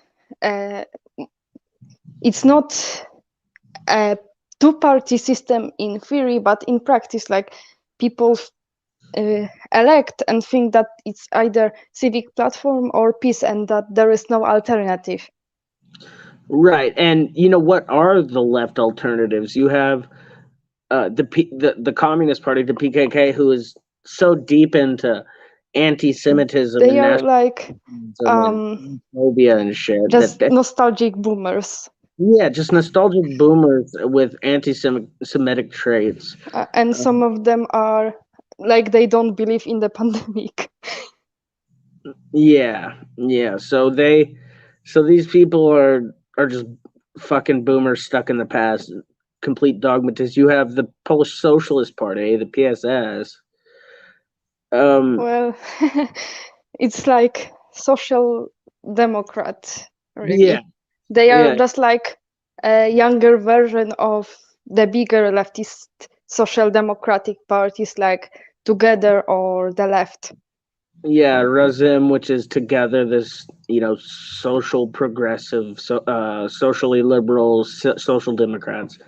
it's not a two-party system in theory, but in practice, like people elect and think that it's either Civic Platform or PiS, and that there is no alternative. Right, and what are the left alternatives? You have the Communist Party, the PKK, who is so deep into anti-Semitism. They are like phobia and shit. Just nostalgic boomers. Yeah, just nostalgic boomers with anti-Semitic traits. And some of them are like they don't believe in the pandemic. Yeah. So these people are just fucking boomers stuck in the past, complete dogmatists. You have the Polish Socialist Party, the PSS. Well, it's like social democrat, really. Yeah. They are just like a younger version of the bigger leftist social democratic parties like Together or the Left. Yeah, Razem, which is Together, this social progressive, socially liberal, social democrats.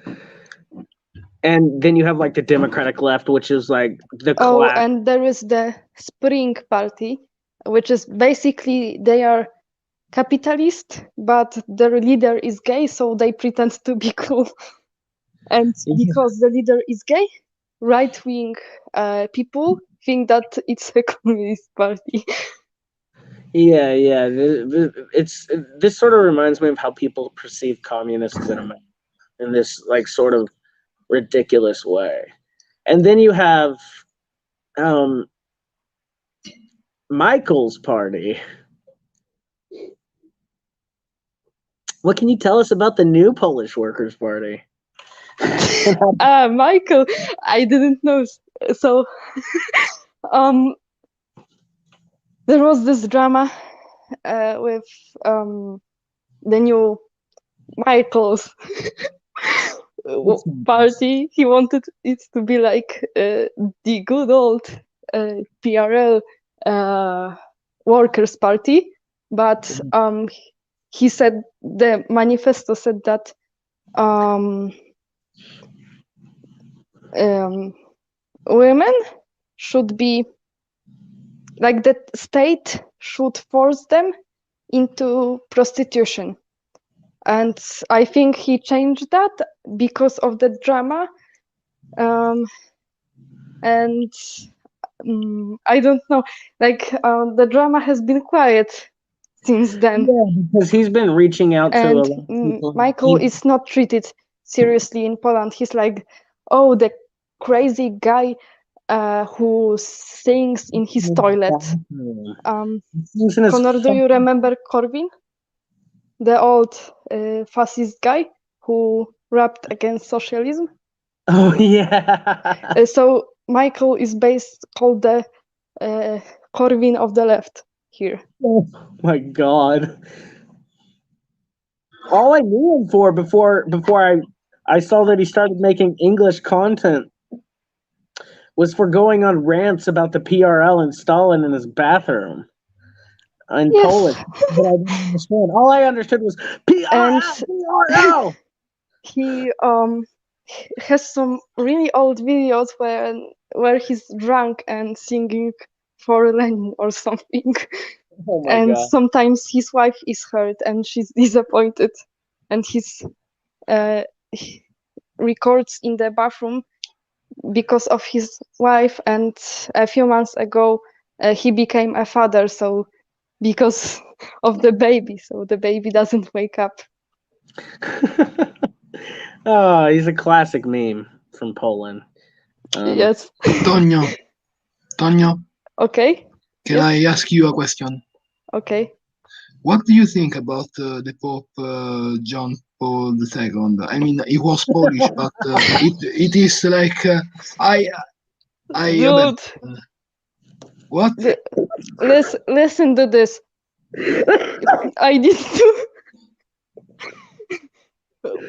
And then you have like the Democratic Left, which is like the class. And there is the Spring Party, which is basically they are capitalist, but their leader is gay, so they pretend to be cool. And because the leader is gay, right-wing people think that it's a communist party. Yeah. It's this sort of reminds me of how people perceive communists in this like sort of ridiculous way. And then you have Michael's party. What can you tell us about the new Polish Workers' Party? Michael, I didn't know. So, there was this drama with the new Michael's party. He wanted it to be like the good old PRL Workers' Party, but he said the manifesto said that women should be like the state should force them into prostitution. And I think he changed that because of the drama. And I don't know, like the drama has been quiet since then. Yeah, because he's been reaching out to a lot of people. Michael is not treated seriously in Poland. He's like, oh, the crazy guy who sings in his toilet. Connor, do you remember Corvin? The old fascist guy who rapped against socialism? Oh yeah. So Michael is called the Corvin of the left here. Oh my God. All I knew him for before I saw that he started making English content was for going on rants about the PRL and Stalin in his bathroom in Poland. But I didn't understand. All I understood was PRL. He has some really old videos where he's drunk and singing for Lenin or something. Oh my and God. Sometimes his wife is hurt and she's disappointed, and he records in the bathroom because of his wife. And a few months ago he became a father, so because of the baby, so the baby doesn't wake up. Oh, he's a classic meme from Poland. Yes. Tonio. Okay. Can I ask you a question? Okay. What do you think about the Pope John Paul II? I mean, he was Polish, but it is like Dude. What? Listen to this. I need to.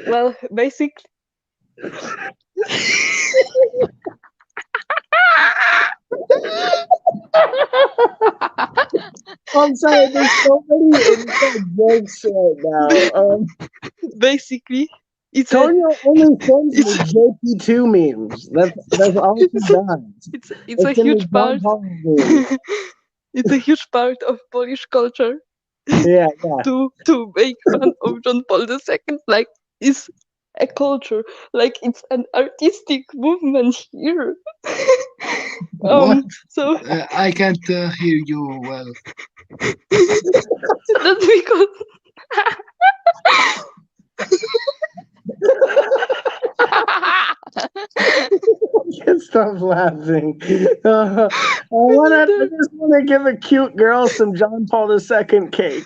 Well, basically. I'm sorry, there's so many jokes right now. Basically, it's Tonio only sends me JP2 memes. That's all he does. It's a huge part. It's a huge part of Polish culture. Yeah. To make fun of John Paul II, like, is a culture, like it's an artistic movement here. What? So I can't hear you well. That's because I can't stop laughing. I just want to give a cute girl some John Paul II cake.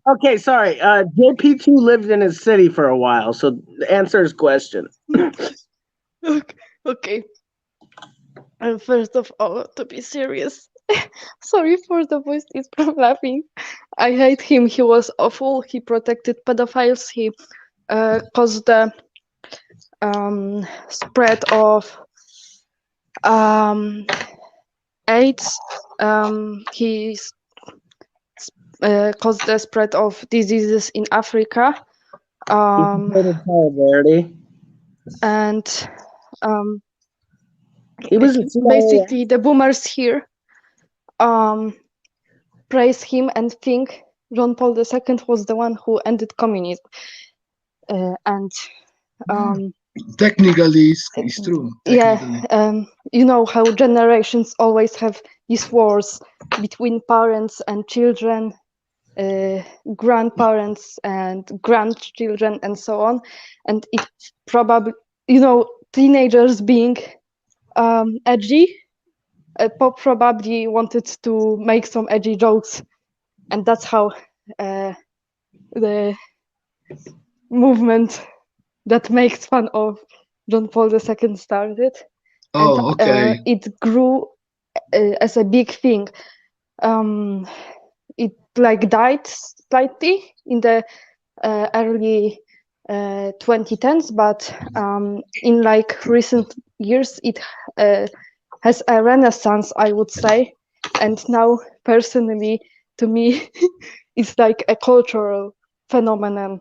Okay, sorry. JP2 lived in his city for a while, so answer his question. Okay. And first of all, to be serious, sorry for the voice, it's from laughing. I hate him. He was awful. He protected pedophiles. He caused the spread of AIDS. He caused the spread of diseases in Africa. And he was basically the boomers here praise him and think John Paul II was the one who ended communism. And technically it's true. Technically. Yeah, you know how generations always have these wars between parents and children, grandparents and grandchildren, and so on. And it probably, teenagers being edgy, Pope probably wanted to make some edgy jokes, and that's how the movement that makes fun of John Paul II started. Oh, and, okay. It grew as a big thing. It died slightly in the early 2010s, but in recent years it has a renaissance, I would say. And now, personally, to me, it's like a cultural phenomenon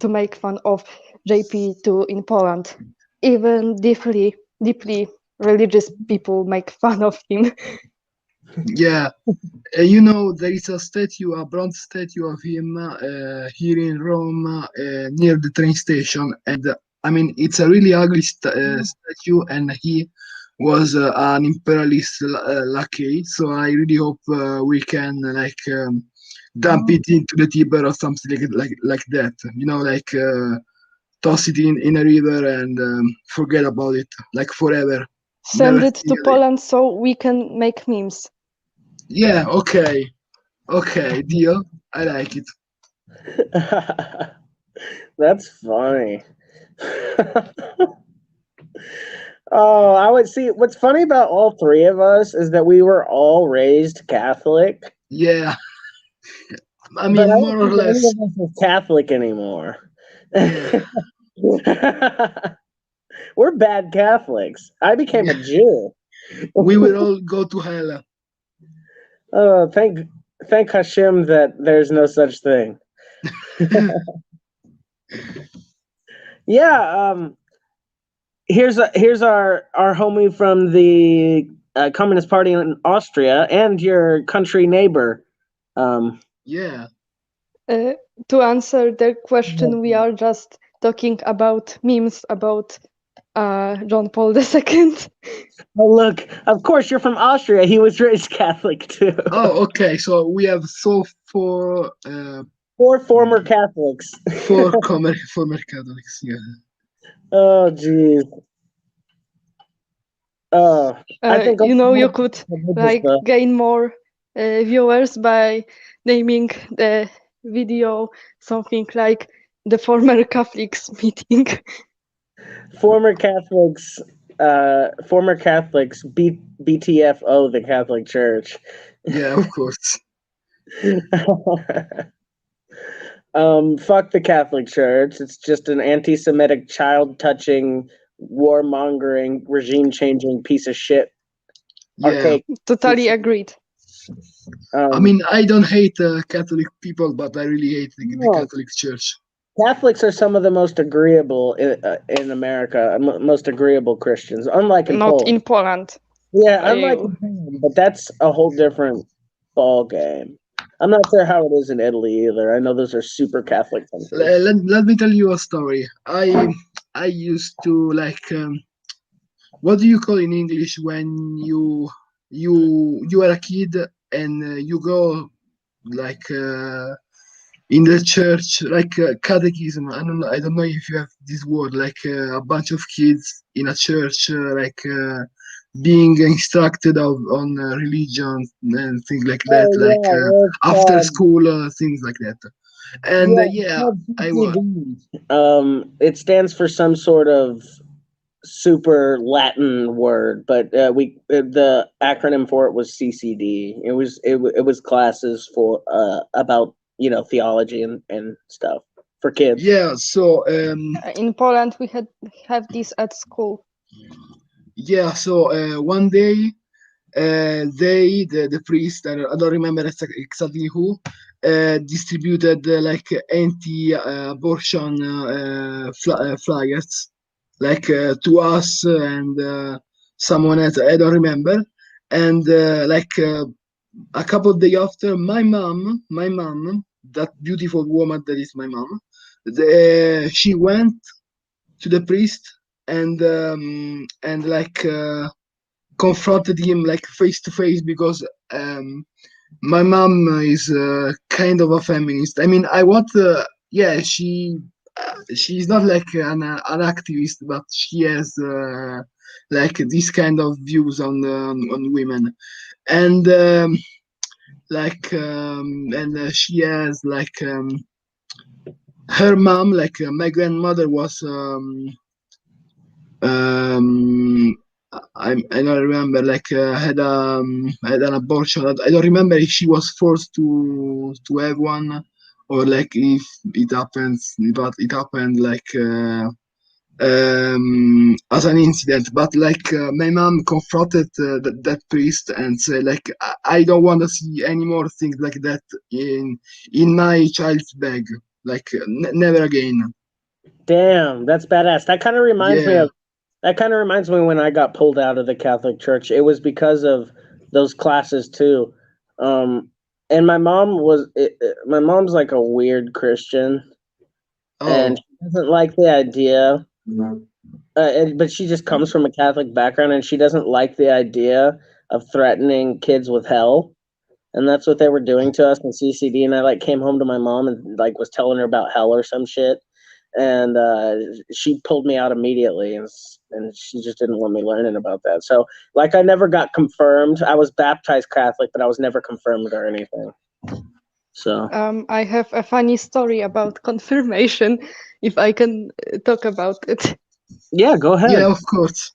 to make fun of JP2 in Poland. Even deeply religious people make fun of him. Yeah, there is a bronze statue of him here in Rome near the train station, and I mean, it's a really ugly statue, and he was an imperialist lackey. So I really hope we can dump it into the Tiber or something like that. You know, toss it in a river and forget about it, like forever. Send Never it see to it. Poland so we can make memes. Yeah, okay, deal. I like it. That's funny. Oh, I would see. What's funny about all three of us is that we were all raised Catholic, Yeah, I but I mean, don't more or think any less. of us is Catholic anymore. Yeah, We're bad Catholics. I became a Jew. we will all go to hell. Oh, thank Hashem that there's no such thing. Yeah, here's our homie from the Communist Party in Austria and your country neighbor. Yeah, To answer the question, we are just talking about memes about John Paul II. Oh, look, of course you're from Austria. He was raised Catholic too. oh, okay. So we have four Four former Catholics. former Catholics. Yeah. Oh, jeez. Oh, I think You could gain more viewers by naming the video something like the former Catholics meeting. Former Catholics, BTFO the Catholic Church. Yeah, of course. Fuck the Catholic Church. It's just an anti-Semitic, child-touching, warmongering, regime-changing piece of shit. Yeah, totally agreed. I mean, I don't hate Catholic people, but I really hate the Catholic Church. Catholics are some of the most agreeable in America, most agreeable Christians, unlike in Poland. In Poland. Yeah, unlike in Poland, but that's a whole different ball game. I'm not sure how it is in Italy either. I know those are super Catholic countries. Let me tell you a story. I used to what do you call in English when you are a kid and you go in the church catechism. I don't know if you have this word a bunch of kids in a church being instructed on religion and things like that, after school things like that. And I was. It stands for some sort of super Latin word, but the acronym for it was CCD. It was classes for about theology and stuff for kids. Yeah, so in Poland we have this at school. Yeah, so one day the priest, I don't remember exactly who, distributed anti-abortion flyers to us and someone else, I don't remember. And a couple of days after, my mom, that beautiful woman that is my mom, she went to the priest and confronted him face to face because my mom is kind of a feminist. I mean, I want she's not an activist, but she has this kind of views on women, and she has her mom, my grandmother was I don't remember had an abortion. I don't remember if she was forced to have one or if it happens, but it happened as an incident. But my mom confronted that priest and said I don't want to see any more things like that in my child's bag. Never again. Damn, that's badass. That kind of reminds me of. That kind of reminds me when I got pulled out of the Catholic Church. It was because of those classes too. And my mom's like a weird Christian, and she doesn't like the idea But she just comes from a Catholic background, and she doesn't like the idea of threatening kids with hell. And that's what they were doing to us in CCD. And I like came home to my mom and like was telling her about hell or some shit. And she pulled me out immediately, and she just didn't want me learning about that. So like I never got confirmed. I was baptized Catholic, but I was never confirmed or anything. So I have a funny story about confirmation, if I can talk about it. yeah, go ahead. Yeah, of course.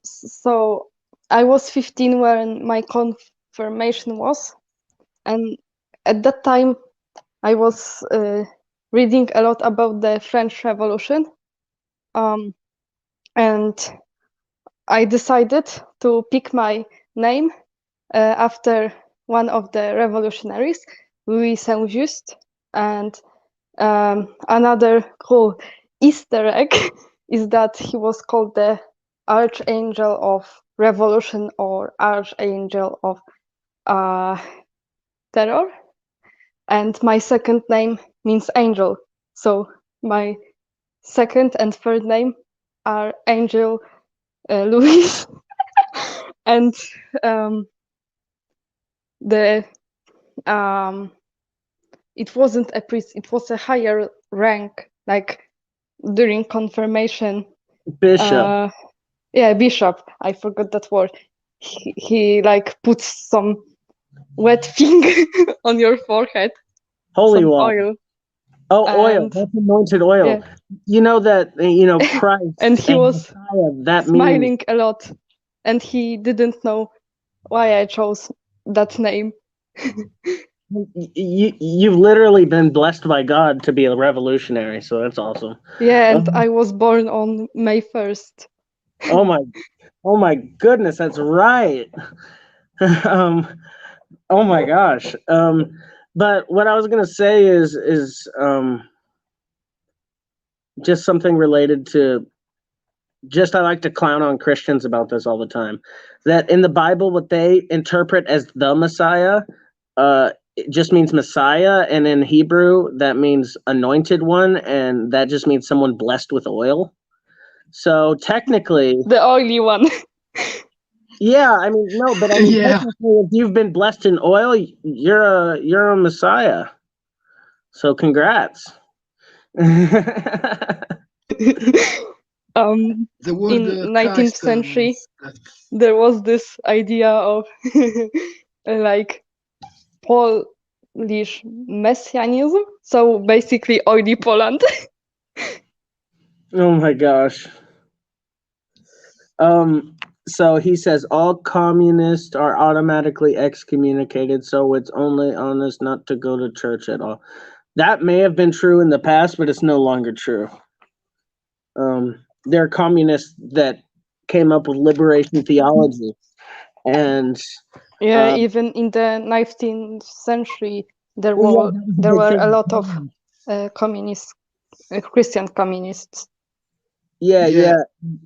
So I was 15 when my confirmation was, and at that time I was reading a lot about the French Revolution, and I decided to pick my name after one of the revolutionaries, Louis Saint-Just. And another cool Easter egg is that he was called the Archangel of Revolution or Archangel of Terror. And my second name means angel. So my second and third name are Angel Louis. And it wasn't a priest, it was a higher rank, like during confirmation. Bishop. Yeah, bishop. I forgot that word. He like puts some wet thing on your forehead. Holy some water. oil. Oh, oil. That's anointed oil. Yeah. You know that, Christ. And he was Messiah, that smiling means a lot. And he didn't know why I chose that name. you've literally been blessed by God to be a revolutionary, so that's awesome. Yeah, and I was born on May 1st. Oh my goodness, that's right. Oh my gosh. But what I was gonna say is just something related to I like to clown on Christians about this all the time. That in the Bible, what they interpret as the Messiah, it just means Messiah, and in Hebrew that means anointed one, and that just means someone blessed with oil. So technically, the oily one. yeah, I mean no, but I mean Yeah. technically, if you've been blessed in oil, you're a Messiah. So congrats. The word In 19th century, there was this idea of like Polish messianism. So basically, oily Poland. Oh my gosh. So he says all communists are automatically excommunicated, so it's only honest not to go to church at all. That may have been true in the past, but it's no longer true. There are communists that came up with liberation theology, and yeah, even in the 19th century, there were a lot of communists, Christian communists. Yeah.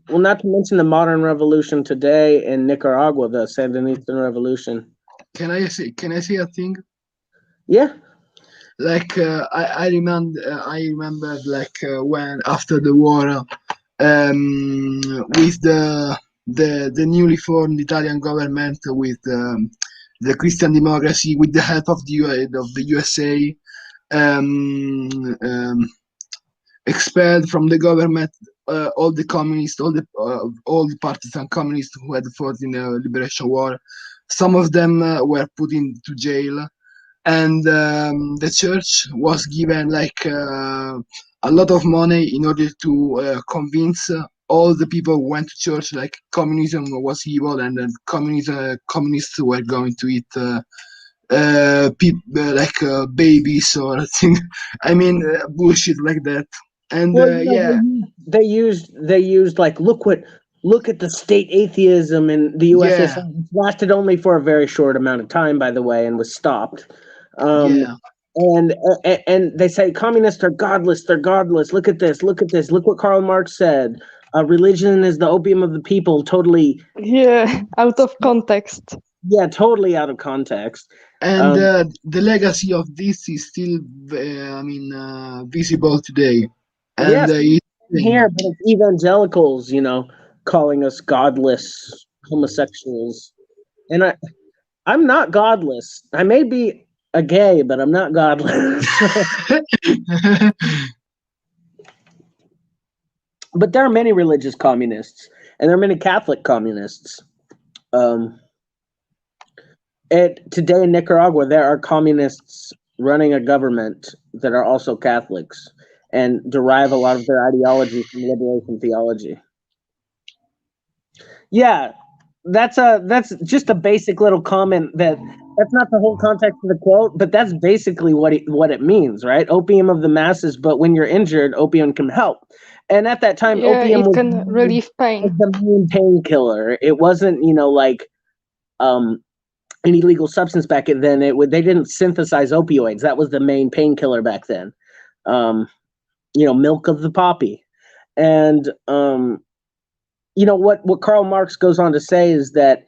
Well, not to mention the modern revolution today in Nicaragua, the Sandinista revolution. Can I say a thing? Yeah. Like I remember like when after the war, with the newly formed Italian government, with the Christian democracy, with the help of the USA, expelled from the government all the communists, all the partisan communists who had fought in the liberation war. Some of them were put into jail, and the church was given like a lot of money in order to convince all the people who went to church like communism was evil, and then communists were going to eat babies or thing. I mean bullshit like that. And yeah, they used like look at the state atheism in the USSR. Yeah. It lasted only for a very short amount of time, by the way, and was stopped. Yeah. And they say communists are godless. They're godless. Look at this. Look what Karl Marx said. Religion is the opium of the people. Totally. Yeah, out of context. Yeah, totally out of context. And the legacy of this is still, visible today. And yes, here, but it's evangelicals, calling us godless homosexuals. And I'm not godless. I may be a gay, but I'm not godless. But there are many religious communists, and there are many Catholic communists. Today in Nicaragua, there are communists running a government that are also Catholics and derive a lot of their ideology from liberation theology. Yeah, that's just a basic little comment. That's not the whole context of the quote, but that's basically what it means, right? Opium of the masses, but when you're injured, opium can help. And at that time, opium can relieve pain. Was the main painkiller. It wasn't, like an illegal substance back then. They didn't synthesize opioids. That was the main painkiller back then. Milk of the poppy. And what Karl Marx goes on to say is that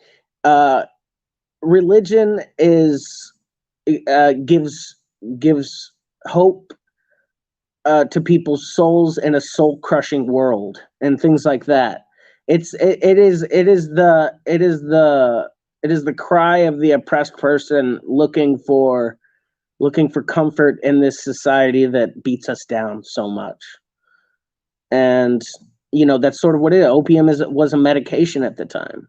religion gives hope to people's souls in a soul crushing world and things like that. It is the cry of the oppressed person looking for comfort in this society that beats us down so much. And that's sort of what it is. Opium was a medication at the time.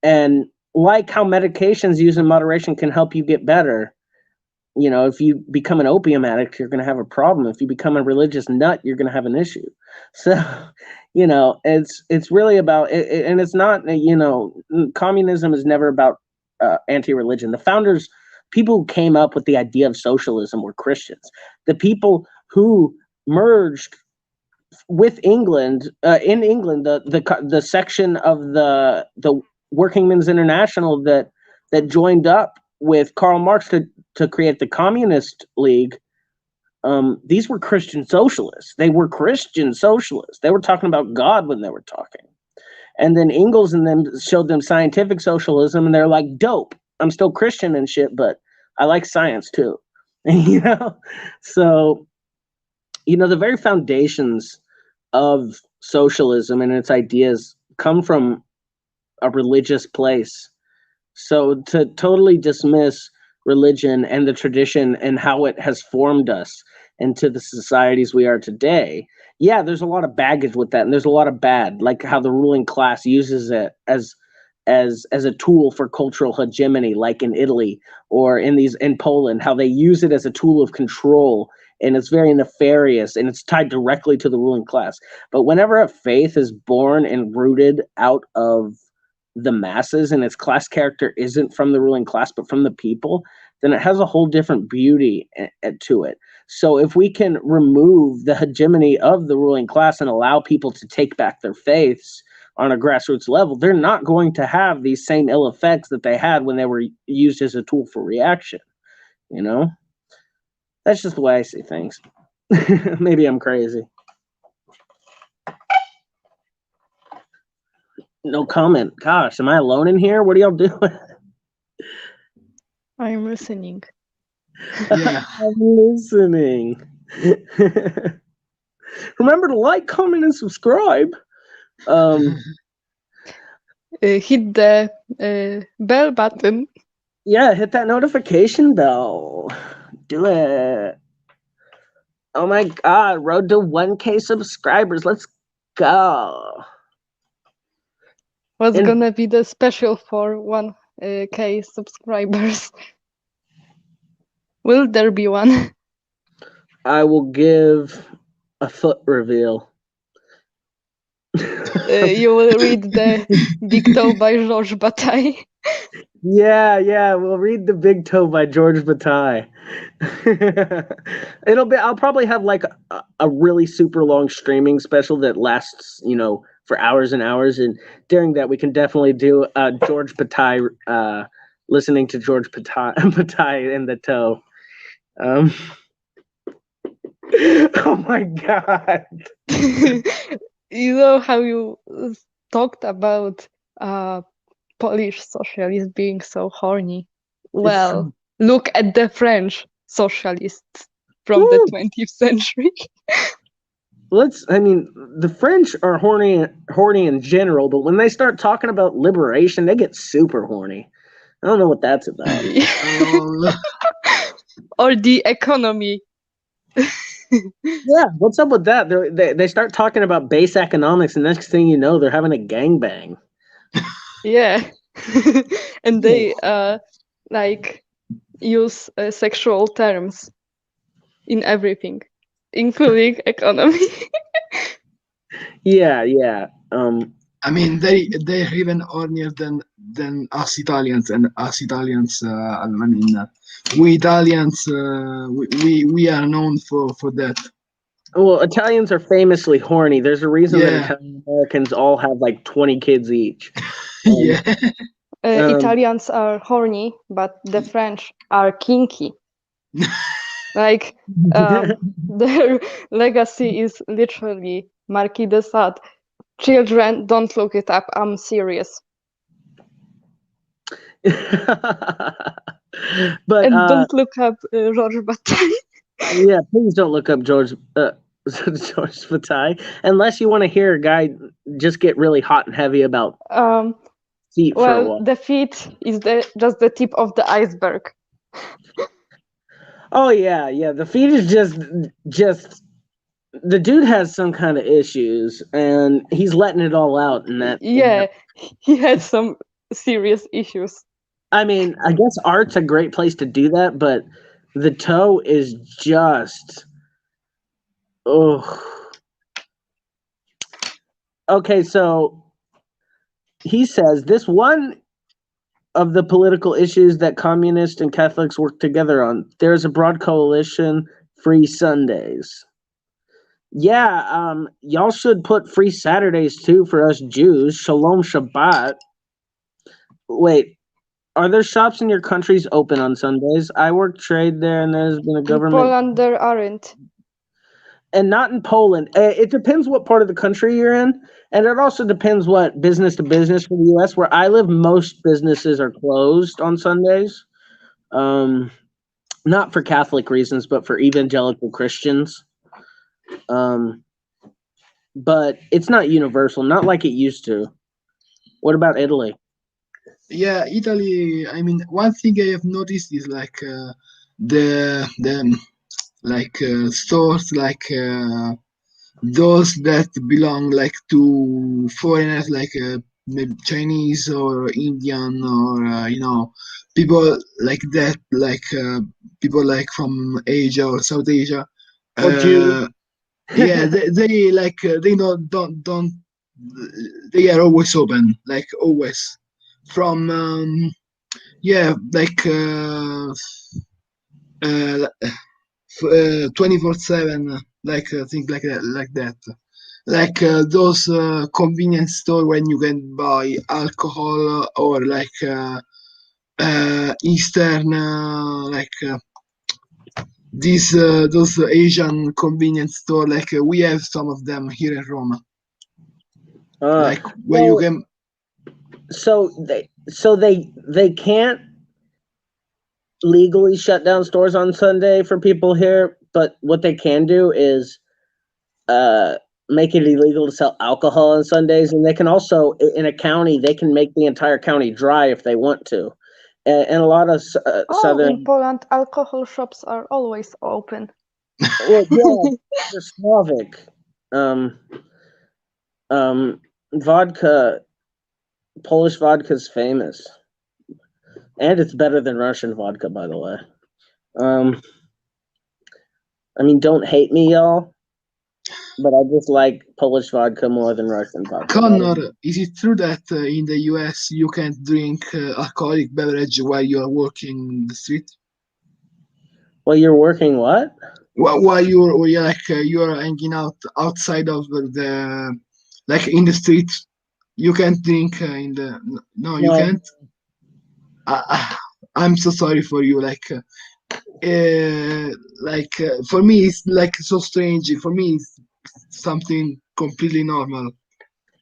And like how medications used in moderation can help you get better, if you become an opium addict, you're going to have a problem. If you become a religious nut, you're going to have an issue. So, it's really about it, and it's not, communism is never about anti-religion. The founders, people who came up with the idea of socialism were Christians. The people who merged with England, in England, the section of the Working Men's International that joined up with Karl Marx to create the Communist League, these were Christian socialists. They were Christian socialists. They were talking about God when they were talking. And then Engels and them showed them scientific socialism, and they're like, dope. I'm still Christian and shit, but I like science too. So, the very foundations of socialism and its ideas come from a religious place. So to totally dismiss religion and the tradition and how it has formed us into the societies we are today, yeah, there's a lot of baggage with that, and there's a lot of bad, like how the ruling class uses it as a tool for cultural hegemony, like in Italy or in Poland, how they use it as a tool of control, and it's very nefarious, and it's tied directly to the ruling class. But whenever a faith is born and rooted out of the masses, and its class character isn't from the ruling class but from the people, then it has a whole different beauty to it. So if we can remove the hegemony of the ruling class and allow people to take back their faiths on a grassroots level, they're not going to have these same ill effects that they had when they were used as a tool for reaction. That's just the way I see things. Maybe I'm crazy. No comment. Gosh, am I alone in here? What are y'all doing? I'm listening. Yeah. I'm listening. Remember to like, comment, and subscribe. Hit the bell button. Yeah, hit that notification bell. Do it. Oh my God, road to 1K subscribers. Let's go. What's gonna be the special for 1K subscribers? Will there be one? I will give a foot reveal. You will read the Big Toe by Georges Bataille. Yeah, we'll read the Big Toe by Georges Bataille. I'll probably have like a really super long streaming special that lasts, for hours and hours, and during that we can definitely do Georges Bataille, listening to Georges Bataille in the toe. Oh my God. You know how you talked about Polish socialists being so horny? Well, look at the French socialists from the 20th century. I mean, the French are horny in general, but when they start talking about liberation, they get super horny. I don't know what that's about. Or the economy. Yeah, what's up with that? They start talking about base economics, and next thing you know, they're having a gangbang. Yeah. And they like use sexual terms in everything, including economy. Yeah. I mean, they're even hornier than us Italians, and us Italians. I mean, we Italians, we are known for that. Well, Italians are famously horny. There's a reason that Yeah. Italian Americans all have like 20 kids each. Yeah. Italians are horny, but the French are kinky. Like their legacy is literally Marquis de Sade. Children, don't look it up. I'm serious. But And don't look up Georges Bataille. Yeah, please don't look up George Bataille unless you want to hear a guy just get really hot and heavy about feet for a while. The feet is just the tip of the iceberg. Oh yeah. The feet is just the dude has some kind of issues, and he's letting it all out in that. Yeah, he had some serious issues. I mean, I guess art's a great place to do that, but the toe is just, Okay, so he says this one of the political issues that communists and Catholics work together on. There's a broad coalition, Free Sundays. Yeah, y'all should put free Saturdays too for us Jews. Shalom Shabbat. Wait, are there shops in your countries open on Sundays? I work trade there, and there's been a government. In Poland, there aren't. And not in Poland. It depends what part of the country you're in, and it also depends what business to business for the U.S. Where I live, most businesses are closed on Sundays. Not for Catholic reasons, but for evangelical Christians. But it's not universal, not like it used to. What about Italy? Yeah, Italy. I mean, one thing I have noticed is like the stores like those that belong like to foreigners, like maybe Chinese or Indian or people like that, like people like from Asia or South Asia. Or Jews. Yeah, they like they don't they are always open, like always from 24/7, like things like that, like those convenience store when you can buy alcohol or like Eastern like those Asian convenience store, like we have some of them here in Rome, like where you can. So they can't legally shut down stores on Sunday for people here, but what they can do is make it illegal to sell alcohol on Sundays, and they can also, in a county, they can make the entire county dry if they want to. And a lot of southern. In Poland, alcohol shops are always open. Well, yeah, the Slavic vodka. Polish vodka is famous, and it's better than Russian vodka, by the way. I mean, don't hate me, y'all, but I just like Polish vodka more than Russian vodka. Connor, is it true that in the US you can't drink alcoholic beverage while you are working in the street? While you're working what? While you're like you're hanging out outside of the like in the street. You can't drink in the. No, you can't. I'm so sorry for you. Like for me, it's like so strange. For me, it's something completely normal.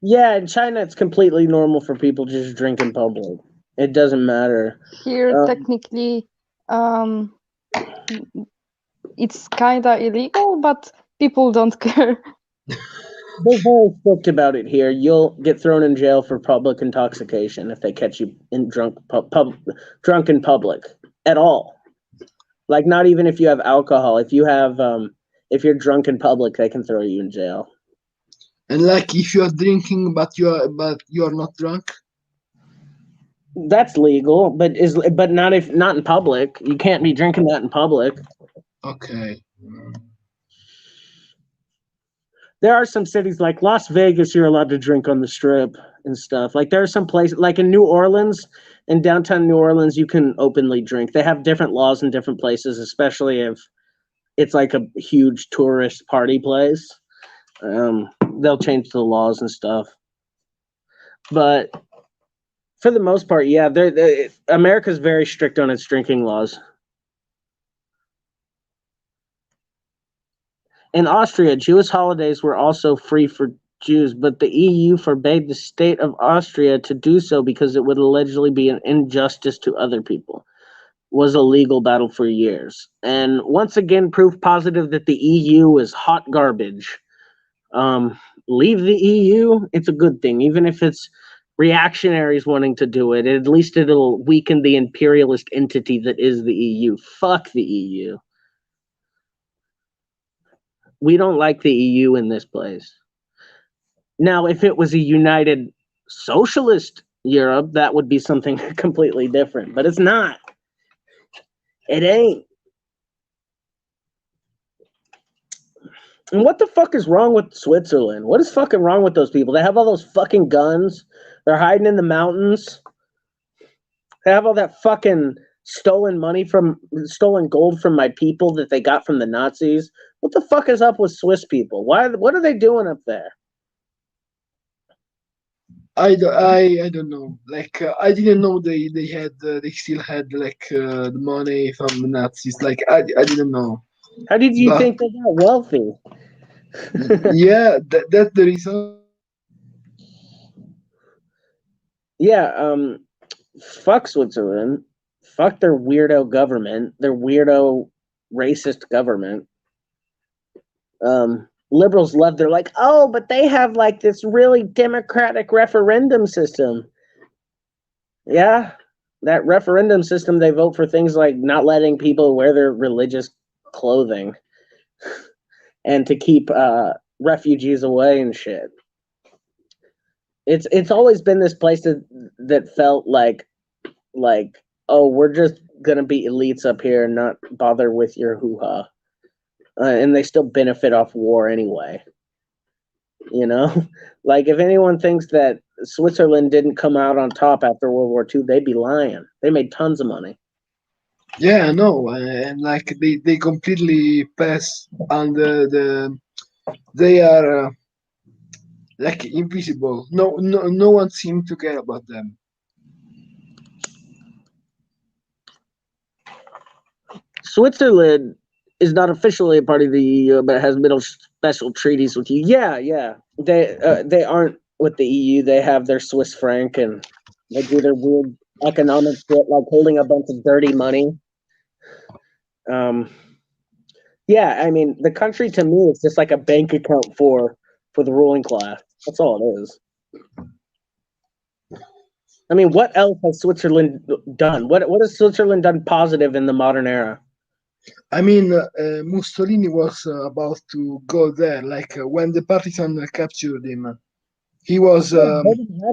Yeah, in China, it's completely normal for people to just drink in public. It doesn't matter. Here, technically, it's kinda illegal, but people don't care. They're very strict about it here. You'll get thrown in jail for public intoxication if they catch you in drunk in public at all. Like not even if you have alcohol. If you're drunk in public, they can throw you in jail. And like if you are drinking but you are not drunk. That's legal, but not in public. You can't be drinking that in public. Okay. There are some cities like Las Vegas, you're allowed to drink on the strip and stuff. Like there are some places, like in New Orleans, in downtown New Orleans, you can openly drink. They have different laws in different places, especially if it's like a huge tourist party place. They'll change the laws and stuff. But for the most part, yeah, America's very strict on its drinking laws. In Austria, Jewish holidays were also free for Jews, but the EU forbade the state of Austria to do so because it would allegedly be an injustice to other people. Was a legal battle for years. And once again, proof positive that the EU is hot garbage. Leave the EU, it's a good thing. Even if it's reactionaries wanting to do it, at least it'll weaken the imperialist entity that is the EU. Fuck the EU. We don't like the EU in this place. Now, if it was a united socialist Europe, that would be something completely different. But it's not. It ain't. And what the fuck is wrong with Switzerland? What is fucking wrong with those people? They have all those fucking guns. They're hiding in the mountains. They have all that fucking stolen gold from my people that they got from the Nazis. What the fuck is up with Swiss people? What are they doing up there? I don't know. Like I didn't know they still had like the money from the Nazis. Like I didn't know. How did you think they got wealthy? Yeah, that's the reason. Yeah, fuck Switzerland. Fuck their weirdo government. Their weirdo racist government. Liberals love. They're like, oh, but they have like this really democratic referendum system. Yeah, that referendum system, they vote for things like not letting people wear their religious clothing and to keep refugees away and shit. It's always been this place that felt like oh, we're just gonna be elites up here and not bother with your hoo-ha. And they still benefit off war anyway. You know? Like, if anyone thinks that Switzerland didn't come out on top after World War II, they'd be lying. They made tons of money. Yeah, no, and like they completely pass under they are like invisible. No one seems to care about them. Switzerland is not officially a part of the EU, but has middle special treaties with you. Yeah. They aren't with the EU. They have their Swiss franc, and they do their weird economic shit, like holding a bunch of dirty money. Yeah, I mean, the country to me is just like a bank account for the ruling class. That's all it is. I mean, what else has Switzerland done? What has Switzerland done positive in the modern era? I mean, Mussolini was about to go there. Like when the partisans captured him, he was. Had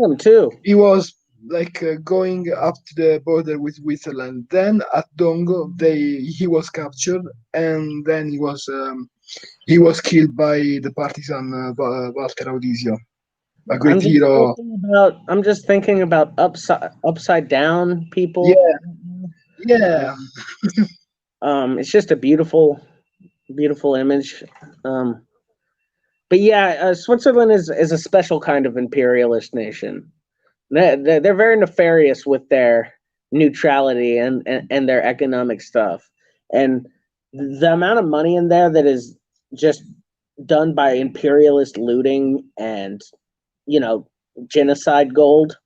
him too. He was like going up to the border with Switzerland. Then at Dongo, he was captured, and then he was killed by the partisan Walter Audisio, a great hero. I'm just thinking about upside down people. Yeah. It's just a beautiful image. But yeah, Switzerland is a special kind of imperialist nation. They're very nefarious with their neutrality and their economic stuff. And the amount of money in there that is just done by imperialist looting and, genocide gold,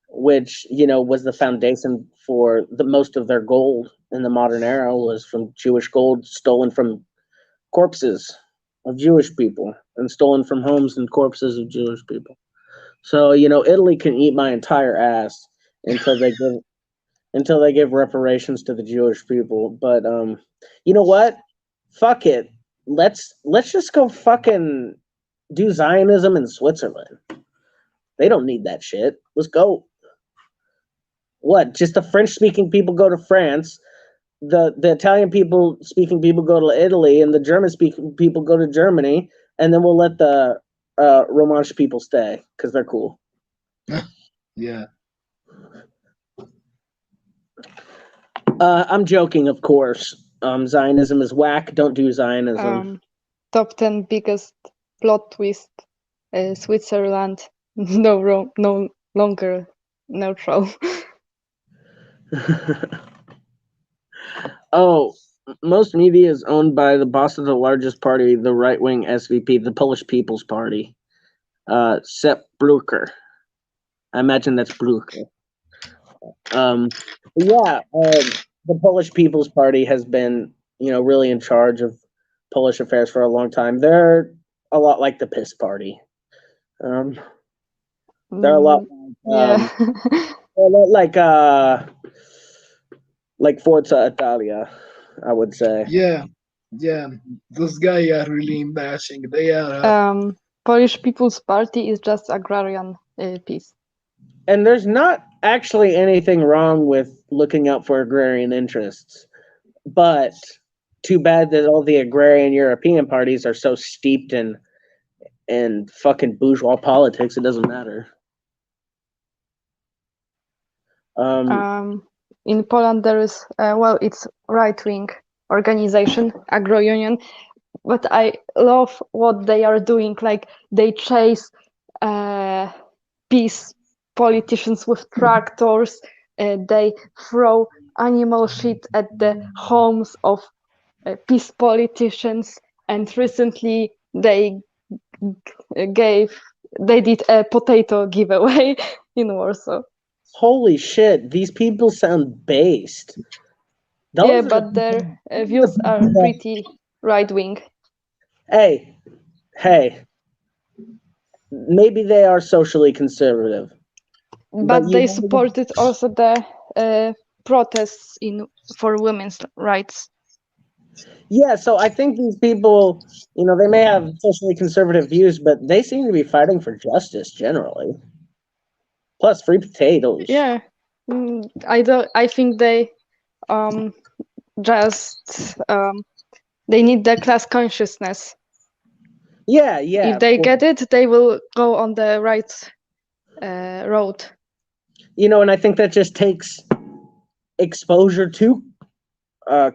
which, was the foundation for the most of their gold in the modern era, was from Jewish gold stolen from corpses of Jewish people and stolen from homes and corpses of Jewish people. So, you know, Italy can eat my entire ass until they give reparations to the Jewish people. But you know what? Fuck it. Let's just go fucking do Zionism in Switzerland. They don't need that shit. Let's go. What? Just the French speaking people go to France, the Italian speaking people go to Italy, and the German speaking people go to Germany, and then we'll let the Romansh people stay because they're cool. Yeah. I'm joking, of course. Zionism is whack. Don't do Zionism. Top 10 biggest plot twist. Switzerland no longer neutral. Oh, most media is owned by the boss of the largest party, the right-wing SVP, the Polish People's Party, Sepp Blücher. I imagine that's Blücher. The Polish People's Party has been, you know, really in charge of Polish affairs for a long time. They're a lot like the PiS Party. They're a lot. Yeah. Like Forza Italia, I would say. Yeah, those guys are really embarrassing. They are. Polish People's Party is just agrarian piece. And there's not actually anything wrong with looking out for agrarian interests, but too bad that all the agrarian European parties are so steeped in fucking bourgeois politics. It doesn't matter. In Poland, there is it's right-wing organization, Agro Union, but I love what they are doing. Like they chase PiS politicians with tractors. They throw animal shit at the homes of PiS politicians, and recently they did a potato giveaway in Warsaw. Holy shit, these people sound based. But their views are pretty right-wing. Hey, maybe they are socially conservative. But they supported also the protests for women's rights. Yeah, so I think these people, you know, they may have socially conservative views, but they seem to be fighting for justice generally. Plus, free potatoes. Yeah, I think they they need the class consciousness. Yeah. If they get it, they will go on the right road. You know, and I think that just takes exposure to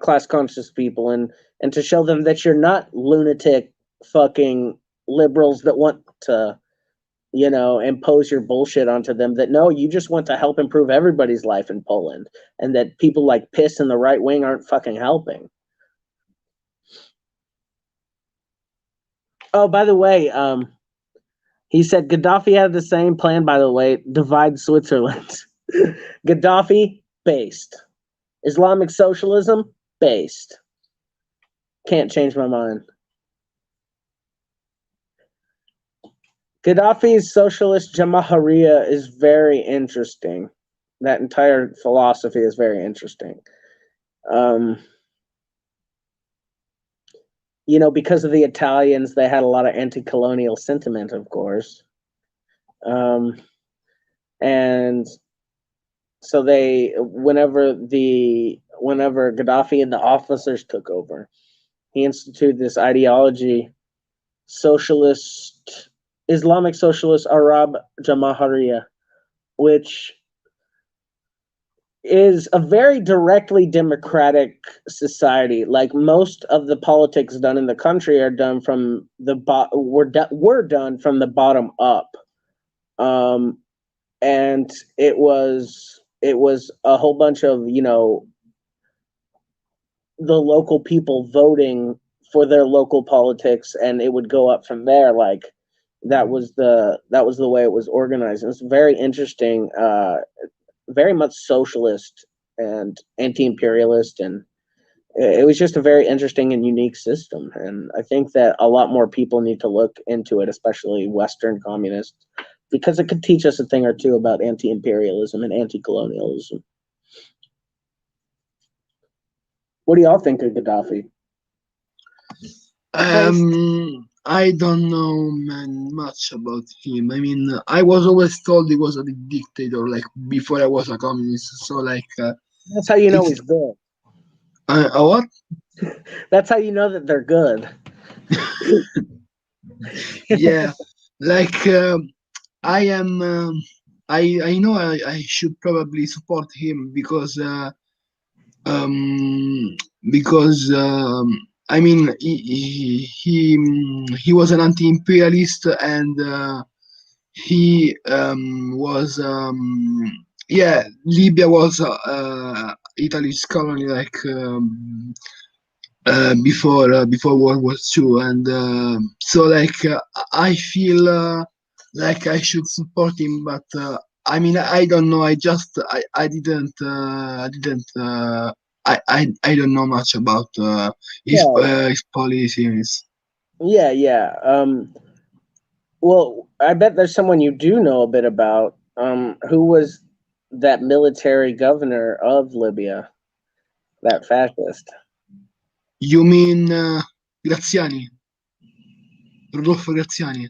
class conscious people and to show them that you're not lunatic fucking liberals that want to, you know, impose your bullshit onto them. That no, you just want to help improve everybody's life in Poland, and that people like PiS and the right wing aren't fucking helping. Oh, by the way, he said Gaddafi had the same plan, by the way, divide Switzerland. Gaddafi, based. Islamic socialism, based. Can't change my mind. Gaddafi's socialist Jamahiriya is very interesting. That entire philosophy is very interesting. You know, because of the Italians, they had a lot of anti-colonial sentiment, of course. And so whenever Gaddafi and the officers took over, he instituted this ideology, Islamic socialist Arab Jamahiriya, which is a very directly democratic society. Like most of the politics done in the country are done from were done from the bottom up, and it was a whole bunch of, you know, the local people voting for their local politics, and it would go up from there. Like that was the way it was organized. And it's very interesting. Very much socialist and anti-imperialist, and it was just a very interesting and unique system. And I think that a lot more people need to look into it, especially Western communists, because it could teach us a thing or two about anti-imperialism and anti-colonialism. What do y'all think of Gaddafi? I don't know much about him. I mean, I was always told he was a dictator, like before I was a communist. So, like, that's how you know he's good. What? That's how you know that they're good. Yeah, like I am. I know I should probably support him because because I mean he was an anti-imperialist and he was yeah, Libya was Italy's colony, like before World War II, and so like I feel like I should support him, but I mean I don't know. I didn't I don't know much about his policies. Yeah. Well, I bet there's someone you do know a bit about. Who was that military governor of Libya? That fascist. You mean Graziani? Rodolfo Graziani?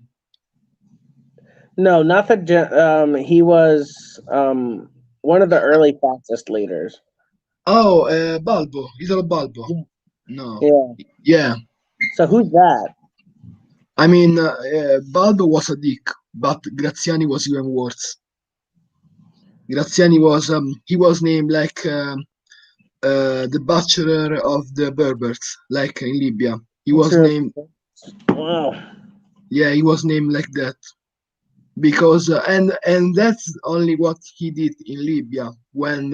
No, not the. He was one of the early fascist leaders. Oh, Balbo, Italo Balbo. No. Yeah. So who's that? I mean, Balbo was a dick, but Graziani was even worse. Graziani was he was named like the butcher of the Berbers, like in Libya. He was named. Wow. Yeah, he was named like that because and that's only what he did in Libya. When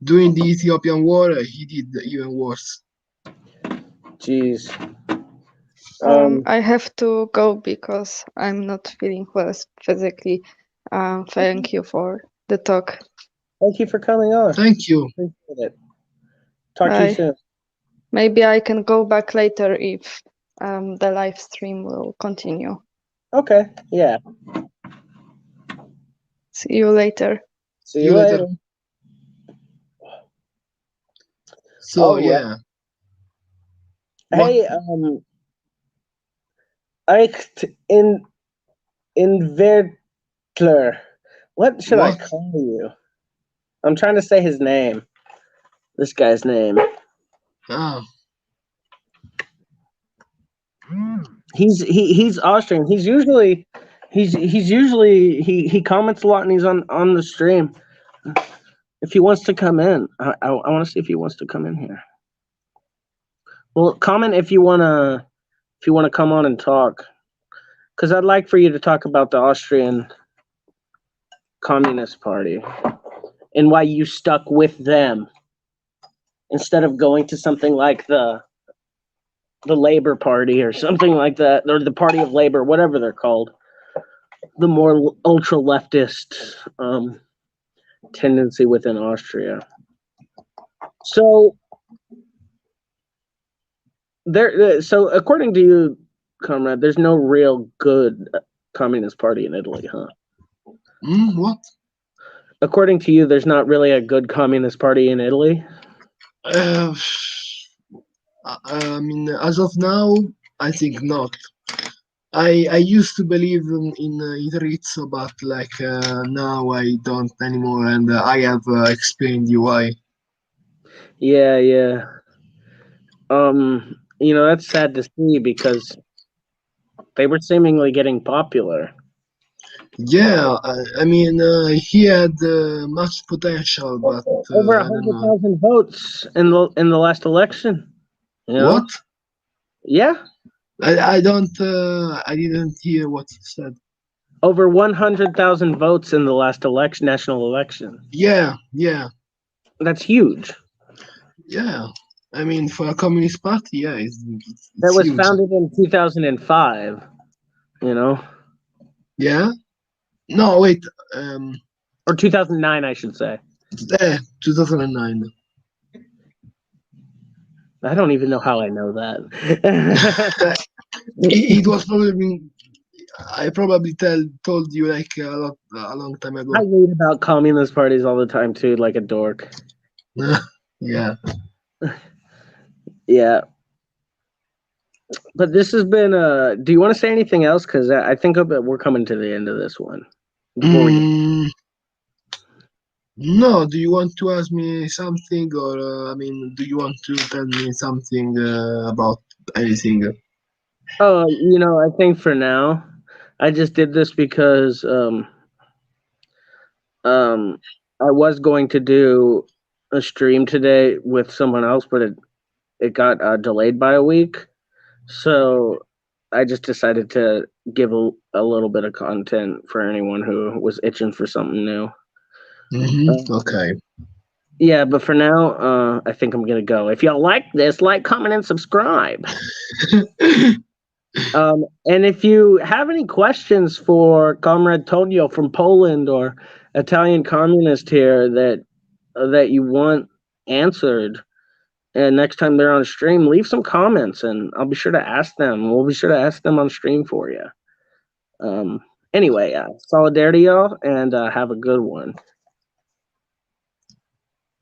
during the Ethiopian War, he did even worse. Jeez. I have to go because I'm not feeling well physically. Thank you for the talk. Thank you for coming on. Thank you. Appreciate it. Talk to you soon. Maybe I can go back later if the live stream will continue. Okay, yeah. See you later. See you later. So, yeah. Hey, Invertler. What should I call you? I'm trying to say his name. This guy's name. Oh. He's Austrian. He comments a lot and he's on the stream. If he wants to come in, I want to see if he wants to come in here. Well, comment if you wanna come on and talk, because I'd like for you to talk about the Austrian Communist Party and why you stuck with them instead of going to something like the Labor Party or something like that, or the Party of Labor, whatever they're called, the more ultra leftist tendency within Austria. So so according to you, comrade, there's no real good Communist Party in Italy, huh? What? According to you, there's not really a good Communist Party in Italy? I mean, as of now, I think not. I used to believe in Itarizzo, but like now I don't anymore, and I have explained you why. Yeah. That's sad to see because they were seemingly getting popular. Yeah, I mean, he had much potential, but over 100,000 votes in the last election. You know? What? Yeah. I didn't hear what you said. Over 100,000 votes in the last national election. Yeah. That's huge. Yeah. I mean, for a communist party, yeah, it's that was huge. Founded in 2005. Yeah. No, wait. Or 2009, I should say. 2009. I don't even know how I know that. It was probably I probably told you like a long time ago. I read about communist parties all the time too, like a dork. Yeah. Yeah. But this has been. Do you want to say anything else? Because I think we're coming to the end of this one. No. Do you want to ask me something, or I mean, do you want to tell me something about anything? Oh, I think for now, I just did this because I was going to do a stream today with someone else, but it got delayed by a week. So I just decided to give a little bit of content for anyone who was itching for something new. Okay. Yeah, but for now, I think I'm gonna go. If y'all like this, like, comment, and subscribe. And if you have any questions for Comrade Tonio from Poland or Italian communist here that you want answered, and next time they're on stream, leave some comments, and I'll be sure to ask them. We'll be sure to ask them on stream for you. Anyway, solidarity, y'all, and have a good one.